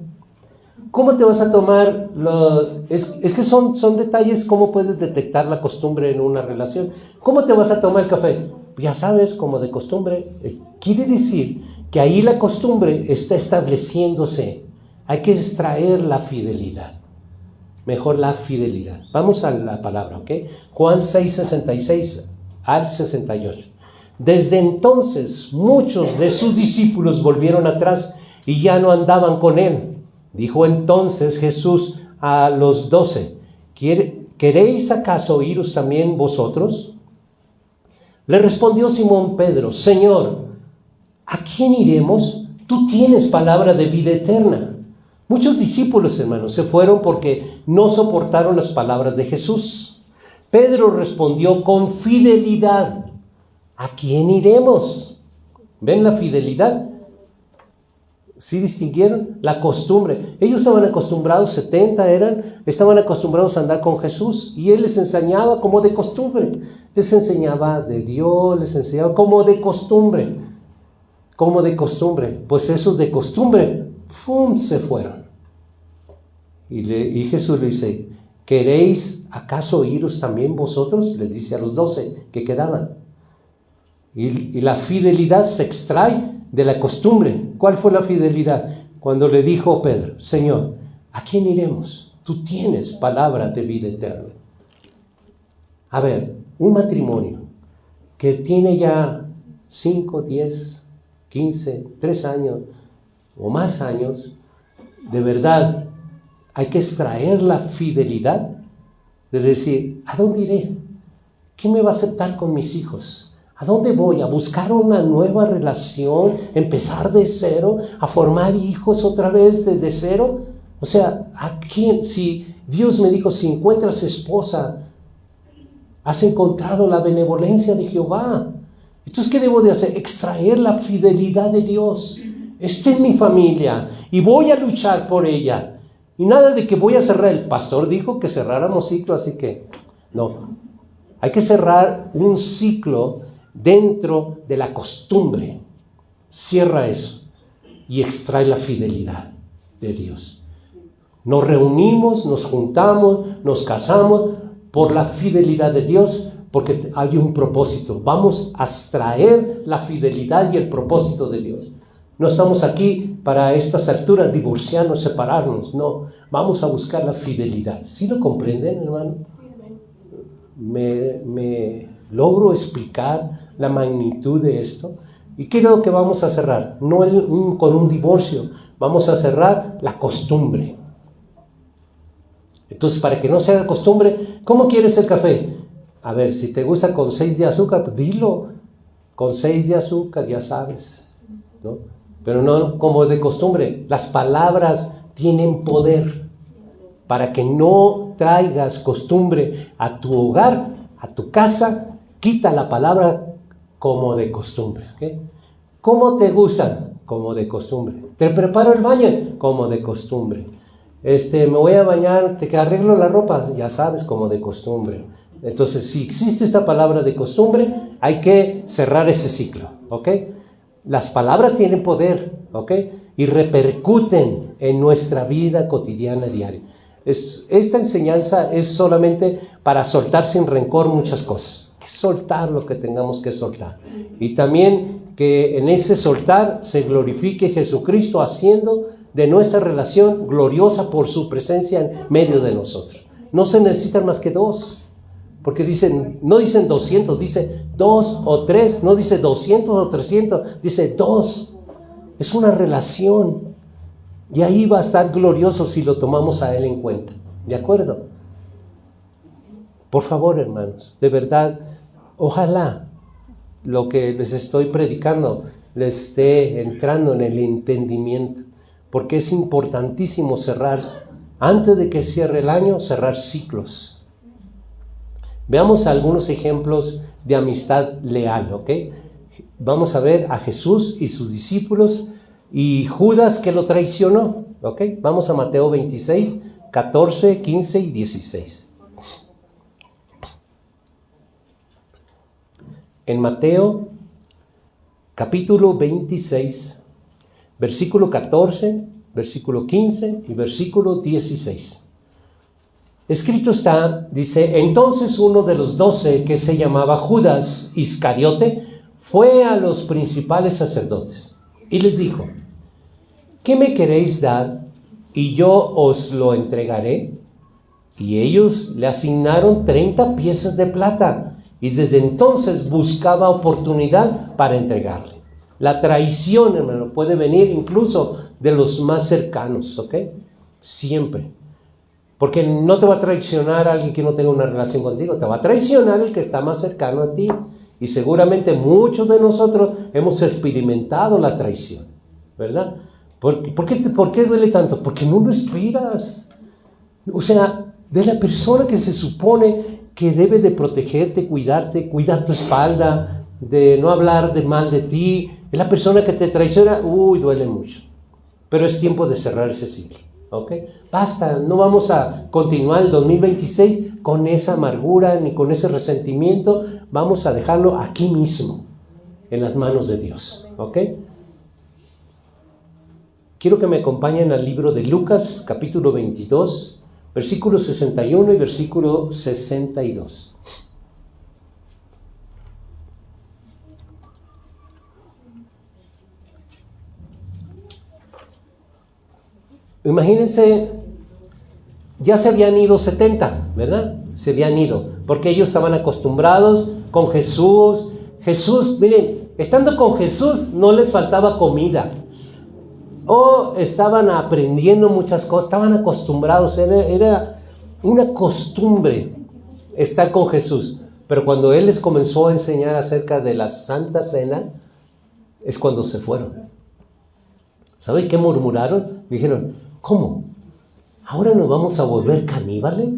¿Cómo te vas a tomar? Es que son detalles, cómo puedes detectar la costumbre en una relación. ¿Cómo te vas a tomar el café? Ya sabes, como de costumbre. Quiere decir que ahí la costumbre está estableciéndose. Hay que extraer la fidelidad. Mejor la fidelidad. Vamos a la palabra, ¿ok? Juan 6, 66 al 68. Desde entonces muchos de sus discípulos volvieron atrás y ya no andaban con él. Dijo entonces Jesús a los 12, ¿queréis acaso iros también vosotros? Le respondió Simón Pedro, Señor, ¿a quién iremos? Tú tienes palabra de vida eterna. Muchos discípulos, hermanos, se fueron porque no soportaron las palabras de Jesús. Pedro respondió con fidelidad, ¿a quién iremos? ¿Ven la fidelidad? ¿Sí distinguieron? La costumbre. Ellos estaban acostumbrados, 70 estaban acostumbrados a andar con Jesús y Él les enseñaba como de costumbre. Les enseñaba de Dios, les enseñaba como de costumbre. Como de costumbre. Pues esos de costumbre, ¡fum!, se fueron. Y Jesús le dice, ¿queréis acaso iros también vosotros? Les dice a los 12 que quedaban. Y la fidelidad se extrae de la costumbre. ¿Cuál fue la fidelidad? Cuando le dijo Pedro, Señor, ¿a quién iremos? Tú tienes palabra de vida eterna. A ver, un matrimonio que tiene ya 5, 10, 15, 3 años o más años, de verdad hay que extraer la fidelidad de decir, ¿a dónde iré? ¿Quién me va a aceptar con mis hijos? ¿A dónde voy? ¿A buscar una nueva relación? ¿Empezar de cero? ¿A formar hijos otra vez desde cero? O sea, ¿a quién? Si Dios me dijo, si encuentras esposa, has encontrado la benevolencia de Jehová. Entonces, ¿qué debo de hacer? Extraer la fidelidad de Dios. Esta es mi familia y voy a luchar por ella. Y nada de que voy a cerrar. El pastor dijo que cerráramos ciclo, así que no. Hay que cerrar un ciclo dentro de la costumbre. Cierra eso y extrae la fidelidad de Dios. Nos reunimos, nos juntamos, nos casamos por la fidelidad de Dios, porque hay un propósito. Vamos a extraer la fidelidad y el propósito de Dios. No estamos aquí para estas alturas divorciarnos, separarnos. No, vamos a buscar la fidelidad. ¿Sí lo comprenden, hermano? Me logro explicar la magnitud de esto. ¿Y qué es lo que vamos a cerrar? No con un divorcio, vamos a cerrar la costumbre. Entonces, para que no sea costumbre, ¿cómo quieres el café? A ver, si te gusta con 6 de azúcar, pues dilo, con 6 de azúcar, ya sabes, ¿no? Pero no como de costumbre. Las palabras tienen poder para que no traigas costumbre a tu hogar, a tu casa. Quita la palabra como de costumbre, ¿okay? ¿Cómo te gustan? Como de costumbre. ¿Te preparo el baño? Como de costumbre. Me voy a bañar, te arreglo la ropa, ya sabes, como de costumbre. Entonces, si existe esta palabra de costumbre, hay que cerrar ese ciclo, ¿ok? Las palabras tienen poder, ¿ok? Y repercuten en nuestra vida cotidiana diaria. Esta enseñanza es solamente para soltar sin rencor muchas cosas. Hay que soltar lo que tengamos que soltar. Y también que en ese soltar se glorifique Jesucristo, haciendo de nuestra relación gloriosa por su presencia en medio de nosotros. No se necesitan más que 2. Porque no dicen 200, dice 2 o 3, no dice 200 o 300, dice 2. Es una relación. Y ahí va a estar glorioso si lo tomamos a Él en cuenta. ¿De acuerdo? Por favor, hermanos, de verdad, ojalá lo que les estoy predicando les esté entrando en el entendimiento. Porque es importantísimo cerrar, antes de que cierre el año, cerrar ciclos. Veamos algunos ejemplos de amistad leal, ¿ok? Vamos a ver a Jesús y sus discípulos y Judas que lo traicionó, ¿ok? Vamos a Mateo 26, 14, 15 y 16. En Mateo, capítulo 26, versículo 14, versículo 15 y versículo 16. Escrito está, dice, entonces uno de los 12, que se llamaba Judas Iscariote, fue a los principales sacerdotes y les dijo, ¿qué me queréis dar y yo os lo entregaré? Y ellos le asignaron 30 piezas de plata Y desde entonces buscaba oportunidad para entregarle. La traición, hermano, puede venir incluso de los más cercanos, ¿ok? Siempre. Porque no te va a traicionar alguien que no tenga una relación contigo, te va a traicionar el que está más cercano a ti. Y seguramente muchos de nosotros hemos experimentado la traición, ¿verdad? ¿Por qué duele tanto? Porque no lo esperas. O sea, de la persona que se supone que debe de protegerte, cuidarte, cuidar tu espalda, de no hablar de mal de ti, es la persona que te traiciona, duele mucho. Pero es tiempo de cerrar ese ciclo, ¿ok? Basta, no vamos a continuar el 2026 con esa amargura ni con ese resentimiento, vamos a dejarlo aquí mismo, en las manos de Dios, ¿ok? Quiero que me acompañen al libro de Lucas, capítulo 22, versículo 61 y versículo 62. Imagínense, ya se habían ido 70, ¿verdad? Se habían ido, porque ellos estaban acostumbrados con Jesús. Jesús, miren, estando con Jesús no les faltaba comida. O estaban aprendiendo muchas cosas, estaban acostumbrados, era una costumbre estar con Jesús. Pero cuando Él les comenzó a enseñar acerca de la Santa Cena, es cuando se fueron. ¿Saben qué murmuraron? Dijeron, ¿cómo? ¿Ahora nos vamos a volver caníbales?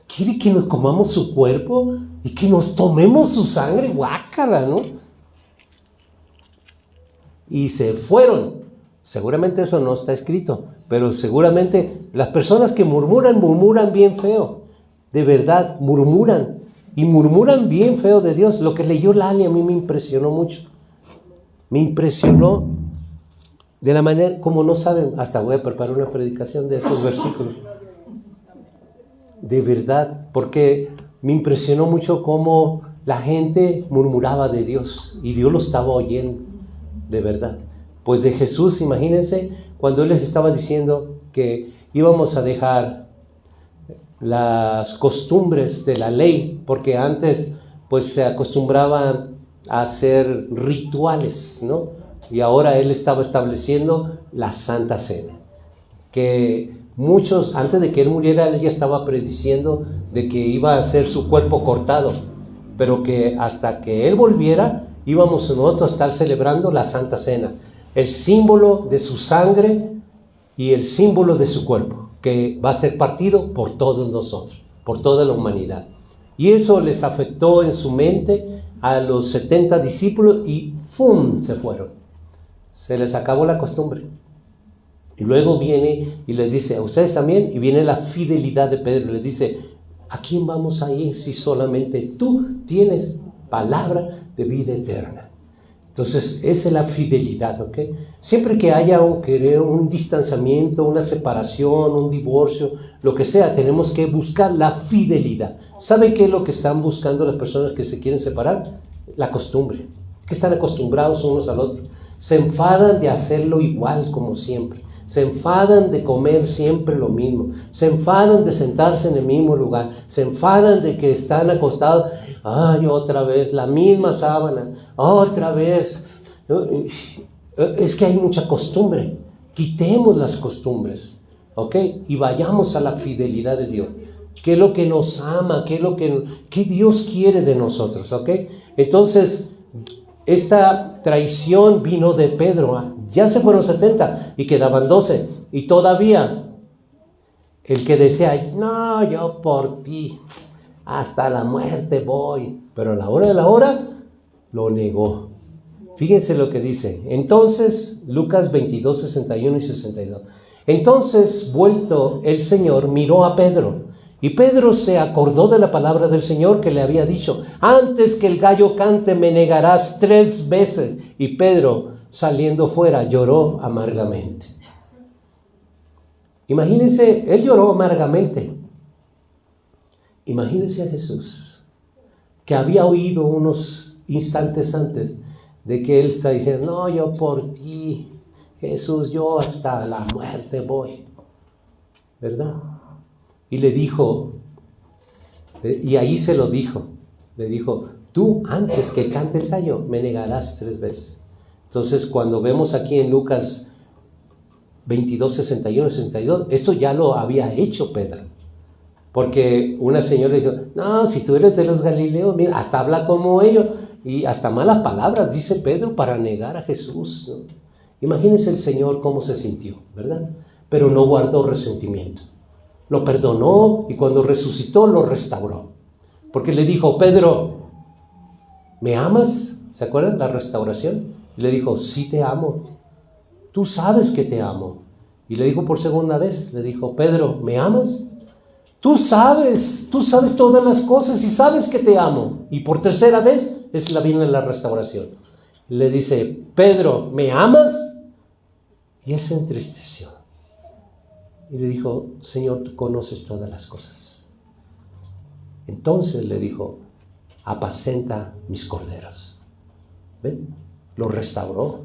¿Quiere que nos comamos su cuerpo y que nos tomemos su sangre? Guácala, ¿no? Y se fueron. Seguramente eso no está escrito, pero seguramente las personas que murmuran bien feo. De verdad, murmuran. Y murmuran bien feo de Dios. Lo que leyó Lali a mí me impresionó mucho. Me impresionó de la manera, como no saben, hasta voy a preparar una predicación de esos versículos. De verdad, porque me impresionó mucho cómo la gente murmuraba de Dios y Dios lo estaba oyendo, de verdad. Pues de Jesús, imagínense, cuando Él les estaba diciendo que íbamos a dejar las costumbres de la ley, porque antes pues se acostumbraban a hacer rituales, ¿no? Y ahora Él estaba estableciendo la Santa Cena, que muchos, antes de que Él muriera, Él ya estaba prediciendo de que iba a ser su cuerpo cortado, pero que hasta que Él volviera, íbamos nosotros a estar celebrando la Santa Cena, el símbolo de su sangre y el símbolo de su cuerpo, que va a ser partido por todos nosotros, por toda la humanidad. Y eso les afectó en su mente a los 70 discípulos y ¡fum!, se fueron. Se les acabó la costumbre. Y luego viene y les dice, a ustedes también, y viene la fidelidad de Pedro, les dice, ¿a quién vamos a ir si solamente tú tienes palabra de vida eterna? Entonces, esa es la fidelidad, ¿ok? Siempre que haya un distanciamiento, una separación, un divorcio, lo que sea, tenemos que buscar la fidelidad. ¿Saben qué es lo que están buscando las personas que se quieren separar? La costumbre, que están acostumbrados unos al otro. Se enfadan de hacerlo igual como siempre. Se enfadan de comer siempre lo mismo. Se enfadan de sentarse en el mismo lugar. Se enfadan de que están acostados. Ay, otra vez, la misma sábana. Otra vez. Es que hay mucha costumbre. Quitemos las costumbres, ¿ok? Y vayamos a la fidelidad de Dios. ¿Qué es lo que nos ama? ¿Qué es lo que Dios quiere de nosotros? ¿Ok? Entonces, esta traición vino de Pedro. Ya se fueron 70 y quedaban 12. Y todavía el que decía, no, yo por ti hasta la muerte voy. Pero a la hora de la hora lo negó. Fíjense lo que dice. Entonces, Lucas 22, 61 y 62. Entonces, vuelto el Señor, miró a Pedro. Y Pedro se acordó de la palabra del Señor que le había dicho, antes que el gallo cante me negarás 3 veces. Y Pedro, saliendo fuera, lloró amargamente. Imagínense, él lloró amargamente. Imagínense a Jesús, que había oído unos instantes antes de que él está diciendo, no, yo por ti, Jesús, yo hasta la muerte voy, ¿verdad? Y le dijo, y ahí se lo dijo, le dijo, tú antes que cante el gallo me negarás 3 veces. Entonces cuando vemos aquí en Lucas 22, 61, 62, esto ya lo había hecho Pedro. Porque una señora le dijo, no, si tú eres de los Galileos, mira, hasta habla como ellos, y hasta malas palabras dice Pedro para negar a Jesús, ¿no? Imagínense el Señor cómo se sintió, ¿verdad? Pero no guardó resentimiento. Lo perdonó y cuando resucitó lo restauró. Porque le dijo, Pedro, ¿me amas? ¿Se acuerdan la restauración? Y le dijo, sí te amo. Tú sabes que te amo. Y le dijo por segunda vez, le dijo, Pedro, ¿me amas? Tú sabes todas las cosas y sabes que te amo. Y por tercera vez viene la restauración. Le dice, Pedro, ¿me amas? Y él se entristeció. Y le dijo, Señor, tú conoces todas las cosas. Entonces le dijo, apacenta mis corderos. ¿Ven? Lo restauró.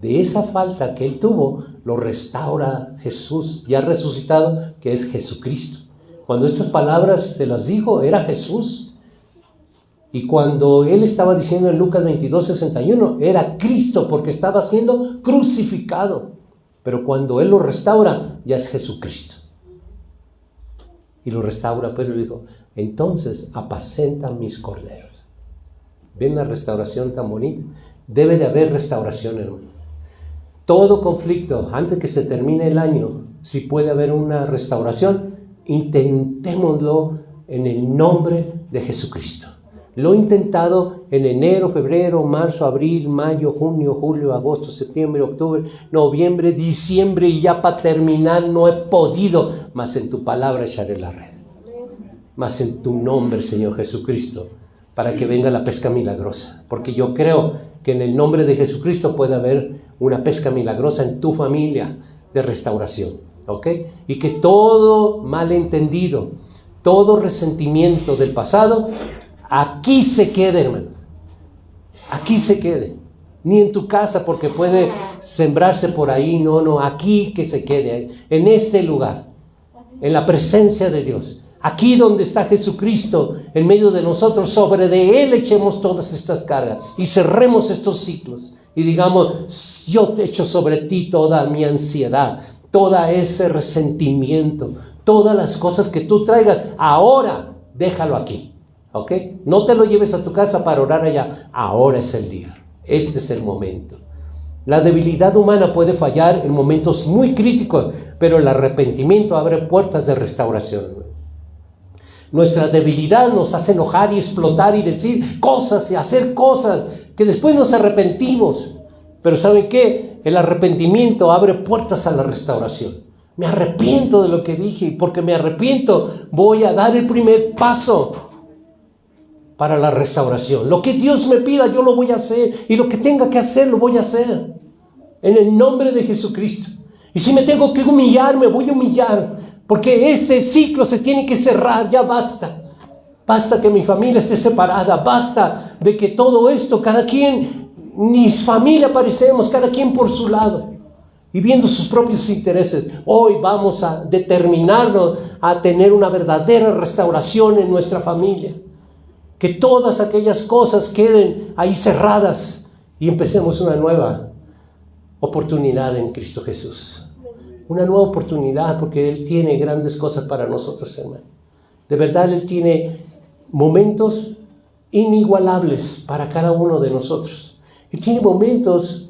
De esa falta que él tuvo, lo restaura Jesús, ya resucitado, que es Jesucristo. Cuando estas palabras se las dijo, era Jesús. Y cuando él estaba diciendo en Lucas 22, 61, era Cristo, porque estaba siendo crucificado. Pero cuando él lo restaura, ya es Jesucristo. Y lo restaura, pero dijo, entonces apacenta mis corderos. ¿Ven la restauración tan bonita? Debe de haber restauración, hermano. Todo conflicto, antes que se termine el año, si puede haber una restauración, intentémoslo en el nombre de Jesucristo. Lo he intentado en enero, febrero, marzo, abril, mayo, junio, julio, agosto, septiembre, octubre, noviembre, diciembre, y ya para terminar no he podido, mas en tu palabra echaré la red. Mas en tu nombre, Señor Jesucristo, para que venga la pesca milagrosa. Porque yo creo que en el nombre de Jesucristo puede haber una pesca milagrosa en tu familia de restauración. ¿Ok? Y que todo malentendido, todo resentimiento del pasado, aquí se quede, hermanos. Aquí se quede. Ni en tu casa, porque puede sembrarse por ahí. No, aquí que se quede. En este lugar, en la presencia de Dios. Aquí donde está Jesucristo, en medio de nosotros, sobre de Él echemos todas estas cargas y cerremos estos ciclos. Y digamos, yo te echo sobre ti toda mi ansiedad, todo ese resentimiento, todas las cosas que tú traigas, ahora déjalo aquí, ¿ok? No te lo lleves a tu casa para orar allá, ahora es el día, este es el momento. La debilidad humana puede fallar en momentos muy críticos, pero el arrepentimiento abre puertas de restauración. Nuestra debilidad nos hace enojar y explotar y decir cosas y hacer cosas que después nos arrepentimos. Pero ¿saben qué? El arrepentimiento abre puertas a la restauración. Me arrepiento de lo que dije y porque me arrepiento voy a dar el primer paso para la restauración. Lo que Dios me pida yo lo voy a hacer y lo que tenga que hacer lo voy a hacer en el nombre de Jesucristo. Y si me tengo que humillar, me voy a humillar, porque este ciclo se tiene que cerrar, ya basta. Basta que mi familia esté separada, basta de que todo esto, cada quien, ni familia parecemos, cada quien por su lado y viendo sus propios intereses. Hoy vamos a determinarnos a tener una verdadera restauración en nuestra familia, que todas aquellas cosas queden ahí cerradas y empecemos una nueva oportunidad en Cristo Jesús. Una nueva oportunidad, porque Él tiene grandes cosas para nosotros, hermano. De verdad, Él tiene momentos inigualables para cada uno de nosotros. Él tiene momentos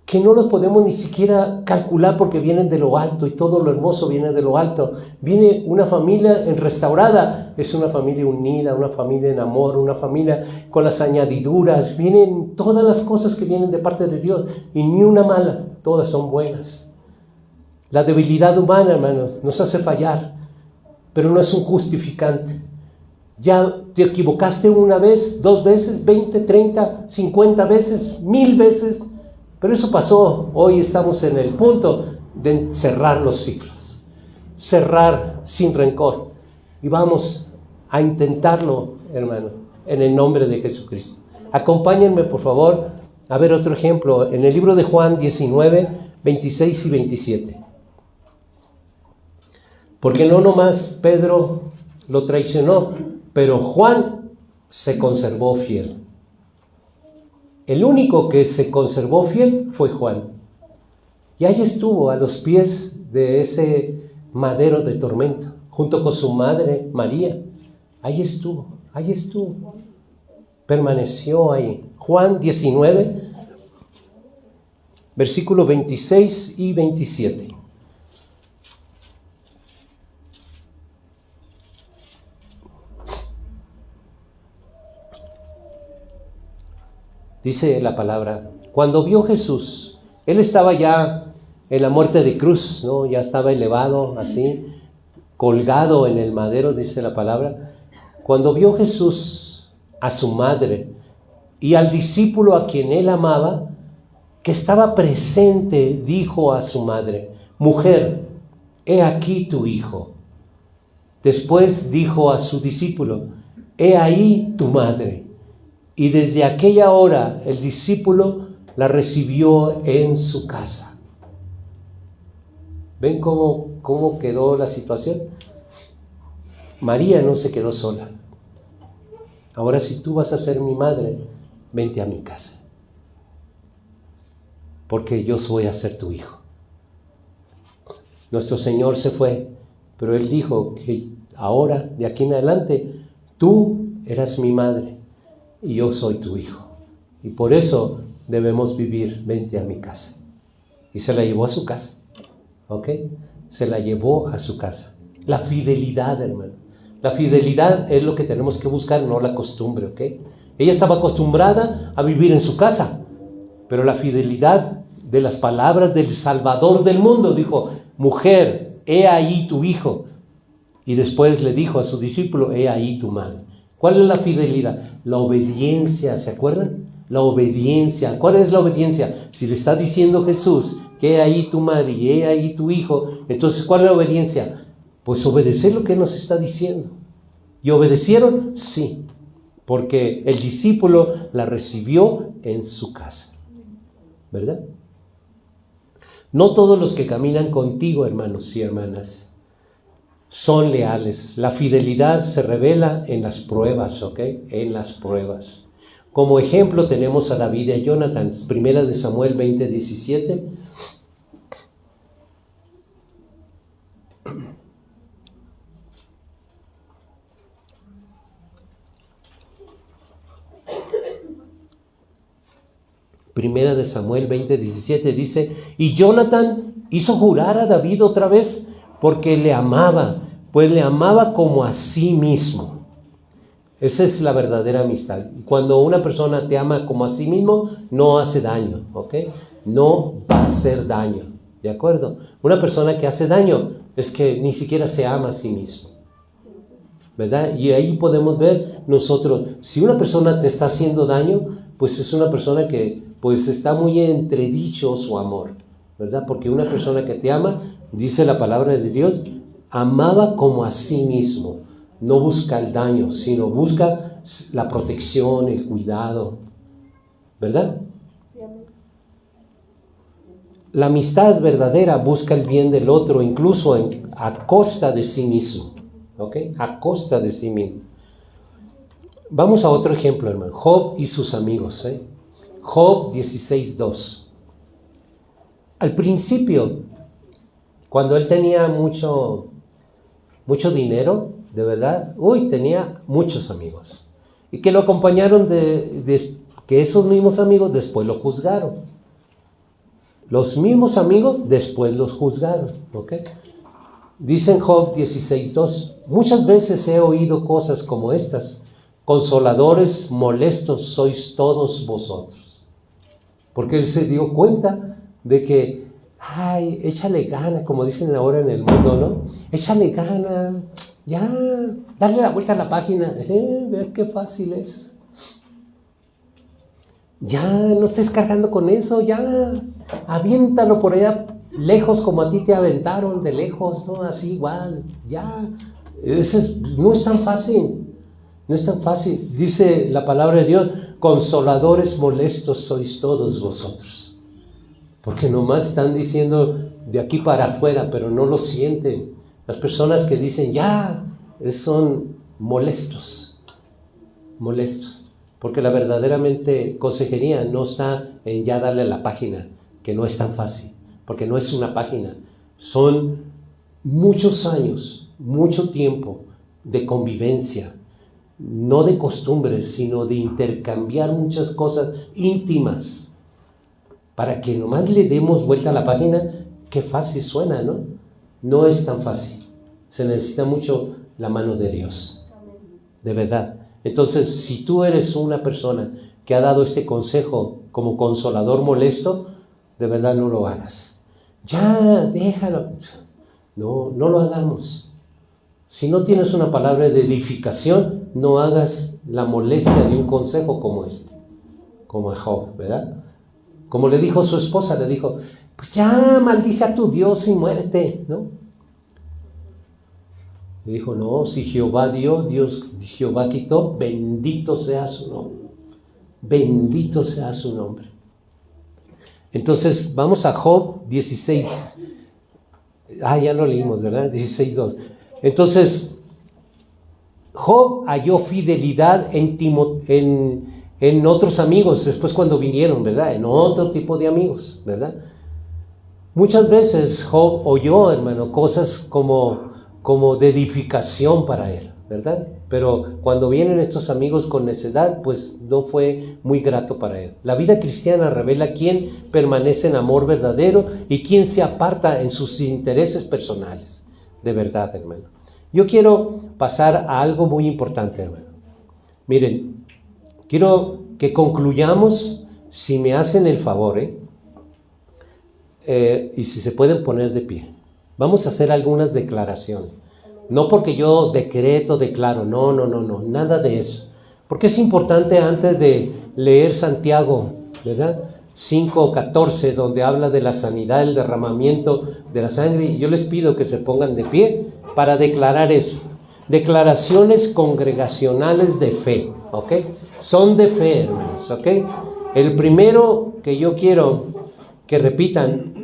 que no los podemos ni siquiera calcular porque vienen de lo alto y todo lo hermoso viene de lo alto. Viene una familia restaurada, es una familia unida, una familia en amor, una familia con las añadiduras. Vienen todas las cosas que vienen de parte de Dios y ni una mala, todas son buenas. La debilidad humana, hermanos, nos hace fallar, pero no es un justificante. Ya te equivocaste una vez, 2 veces, 20, 30, 50 veces, 1000 veces, pero eso pasó. Hoy estamos en el punto de cerrar los ciclos, cerrar sin rencor, y vamos a intentarlo, hermano, en el nombre de Jesucristo. Acompáñenme, por favor, a ver otro ejemplo en el libro de Juan 19, 26 y 27. Porque no nomás Pedro lo traicionó, pero Juan se conservó fiel. El único que se conservó fiel fue Juan. Y ahí estuvo a los pies de ese madero de tormento, junto con su madre María. Ahí estuvo. Permaneció ahí. Juan 19, versículos 26 y 27. Dice la palabra, cuando vio Jesús, él estaba ya en la muerte de cruz, ¿no? Ya estaba elevado así, colgado en el madero, dice la palabra. Cuando vio Jesús a su madre y al discípulo a quien él amaba, que estaba presente, dijo a su madre, mujer, he aquí tu hijo. Después dijo a su discípulo, he ahí tu madre. Y desde aquella hora el discípulo la recibió en su casa. ¿Ven cómo quedó la situación? María no se quedó sola. Ahora, si tú vas a ser mi madre, vente a mi casa. Porque yo voy a ser tu hijo. Nuestro Señor se fue, pero Él dijo que ahora, de aquí en adelante, tú eras mi madre y yo soy tu hijo. Y por eso debemos vivir, vente a mi casa. Y se la llevó a su casa. ¿Ok? Se la llevó a su casa. La fidelidad, hermano. La fidelidad es lo que tenemos que buscar, no la costumbre, ¿ok? Ella estaba acostumbrada a vivir en su casa, pero la fidelidad de las palabras del Salvador del mundo, dijo, mujer, he ahí tu hijo. Y después le dijo a su discípulo, he ahí tu madre. ¿Cuál es la fidelidad? La obediencia, ¿se acuerdan? La obediencia. ¿Cuál es la obediencia? Si le está diciendo Jesús, que he ahí tu madre y he ahí tu hijo, entonces ¿cuál es la obediencia? Pues obedecer lo que nos está diciendo. ¿Y obedecieron? Sí, porque el discípulo la recibió en su casa, ¿verdad? No todos los que caminan contigo, hermanos y hermanas, son leales. La fidelidad se revela en las pruebas, ¿ok? En las pruebas. Como ejemplo tenemos a David y a Jonathan, 1 Samuel 20:17. Primera de Samuel 20:17 dice, y Jonathan hizo jurar a David otra vez porque le amaba, pues le amaba como a sí mismo. Esa es la verdadera amistad. Cuando una persona te ama como a sí mismo, no hace daño, ¿ok? No va a hacer daño, ¿de acuerdo? Una persona que hace daño es que ni siquiera se ama a sí mismo, ¿verdad? Y ahí podemos ver nosotros, si una persona te está haciendo daño, pues es una persona que pues está muy entredicho su amor, ¿verdad? Porque una persona que te ama, dice la palabra de Dios, amaba como a sí mismo. No busca el daño, sino busca la protección, el cuidado, ¿verdad? La amistad verdadera busca el bien del otro, incluso a costa de sí mismo, ¿ok? A costa de sí mismo. Vamos a otro ejemplo, hermano. Job y sus amigos, ¿eh? Job 16:2. Al principio, cuando él tenía mucho dinero, de verdad, tenía muchos amigos. Y que lo acompañaron que esos mismos amigos después lo juzgaron. Los mismos amigos después los juzgaron, ¿ok? Dice en Job 16:2, muchas veces he oído cosas como estas, consoladores molestos sois todos vosotros. Porque él se dio cuenta de que, échale ganas, como dicen ahora en el mundo, ¿no? Échale ganas, ya, dale la vuelta a la página, ve qué fácil es. Ya, no estés cargando con eso, ya, aviéntalo por allá lejos como a ti te aventaron de lejos, ¿no? Así igual, ya. No es tan fácil. No es tan fácil. Dice la palabra de Dios, consoladores molestos sois todos vosotros. Porque nomás están diciendo de aquí para afuera, pero no lo sienten. Las personas que dicen, ya, son molestos. molestos. Porque la verdaderamente consejería no está en ya darle a la página, que no es tan fácil, porque no es una página. Son muchos años, mucho tiempo de convivencia, no de costumbres, sino de intercambiar muchas cosas íntimas, para que nomás le demos vuelta a la página. Qué fácil suena, ¿no? No es tan fácil. Se necesita mucho la mano de Dios, de verdad. Entonces, si tú eres una persona que ha dado este consejo como consolador molesto, de verdad no lo hagas. Ya, déjalo. No lo hagamos. Si no tienes una palabra de edificación, no hagas la molestia de un consejo como este, como a Job, ¿verdad? Como le dijo su esposa, le dijo, pues ya maldice a tu Dios y muérete, ¿no? Y dijo, no, si Jehová dio, Jehová quitó, bendito sea su nombre. Bendito sea su nombre. Entonces, vamos a Job 16. Ya lo leímos, ¿verdad? 16:2. Entonces, Job halló fidelidad en otros amigos, después cuando vinieron, ¿verdad? En otro tipo de amigos, ¿verdad? Muchas veces Job oyó, hermano, cosas como de edificación para él, ¿verdad? Pero cuando vienen estos amigos con necedad, pues no fue muy grato para él. La vida cristiana revela quién permanece en amor verdadero y quién se aparta en sus intereses personales, de verdad, hermano. Yo quiero pasar a algo muy importante, hermano. Miren, quiero que concluyamos, si me hacen el favor, y si se pueden poner de pie. Vamos a hacer algunas declaraciones. No porque yo declaro, no, nada de eso. Porque es importante antes de leer Santiago, ¿verdad? 5:14, donde habla de la sanidad, el derramamiento de la sangre. Y yo les pido que se pongan de pie para declarar eso. Declaraciones congregacionales de fe, ¿ok? Son de fe, hermanos, ¿ok? El primero que yo quiero que repitan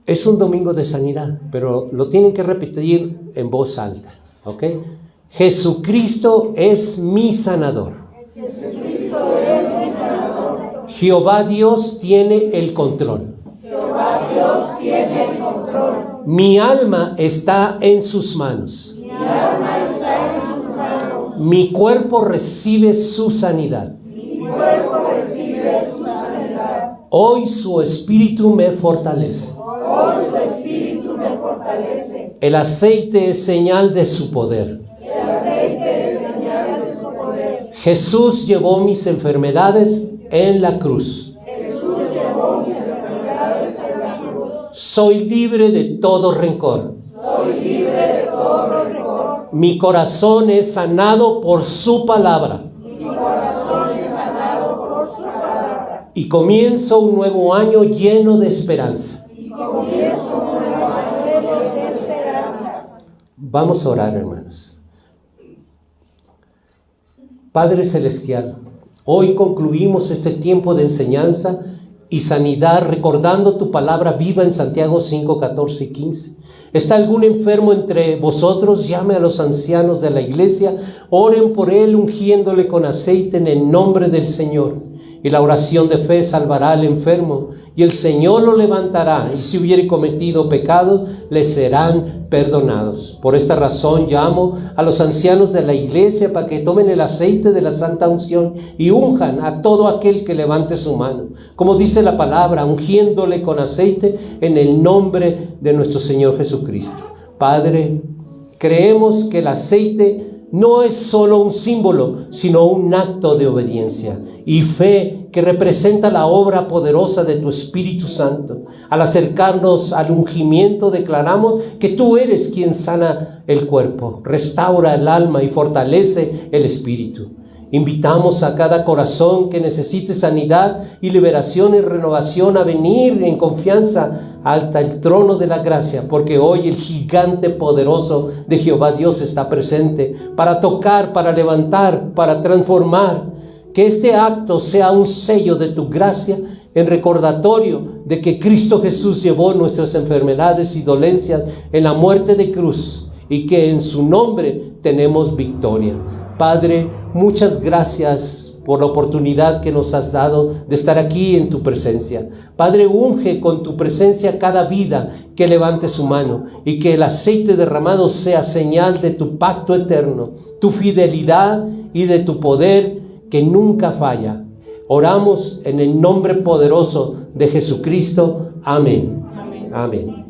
es un domingo de sanidad, pero lo tienen que repetir en voz alta, ¿ok? Jesucristo es mi sanador. Jesucristo es mi sanador. Jehová Dios tiene el control. Jehová Dios tiene el control. Mi alma está en sus manos. Mi alma está en sus manos. Mi cuerpo recibe su sanidad. Mi cuerpo recibe su sanidad. Hoy su espíritu me fortalece. Hoy su espíritu me fortalece. El aceite es señal de su poder. El aceite es señal de su poder. Jesús llevó mis enfermedades en la cruz. Jesús llevó mis enfermedades en la cruz. Soy libre de todo rencor. Soy libre de todo rencor. Mi corazón es sanado por su palabra. Mi corazón es sanado por su palabra. Y comienzo un nuevo año lleno de esperanza. Y comienzo un nuevo año lleno de esperanzas. Vamos a orar, hermanos. Padre Celestial, hoy concluimos este tiempo de enseñanza y sanidad recordando tu palabra viva en Santiago 5:14 y 15. ¿Está algún enfermo entre vosotros? Llame a los ancianos de la iglesia, oren por él ungiéndole con aceite en el nombre del Señor. Y la oración de fe salvará al enfermo, y el Señor lo levantará, y si hubiere cometido pecados, le serán perdonados. Por esta razón llamo a los ancianos de la iglesia para que tomen el aceite de la santa unción y unjan a todo aquel que levante su mano, como dice la palabra, ungiéndole con aceite en el nombre de nuestro Señor Jesucristo. Padre, creemos que el aceite no es solo un símbolo, sino un acto de obediencia y fe que representa la obra poderosa de tu Espíritu Santo. Al acercarnos al ungimiento, declaramos que tú eres quien sana el cuerpo, restaura el alma y fortalece el espíritu. Invitamos a cada corazón que necesite sanidad y liberación y renovación a venir en confianza hasta el trono de la gracia, porque hoy el gigante poderoso de Jehová Dios está presente para tocar, para levantar, para transformar. Que este acto sea un sello de tu gracia en recordatorio de que Cristo Jesús llevó nuestras enfermedades y dolencias en la muerte de cruz y que en su nombre tenemos victoria. Padre, muchas gracias por la oportunidad que nos has dado de estar aquí en tu presencia. Padre, unge con tu presencia cada vida que levante su mano y que el aceite derramado sea señal de tu pacto eterno, tu fidelidad y de tu poder que nunca falla. Oramos en el nombre poderoso de Jesucristo. Amén. Amén. Amén.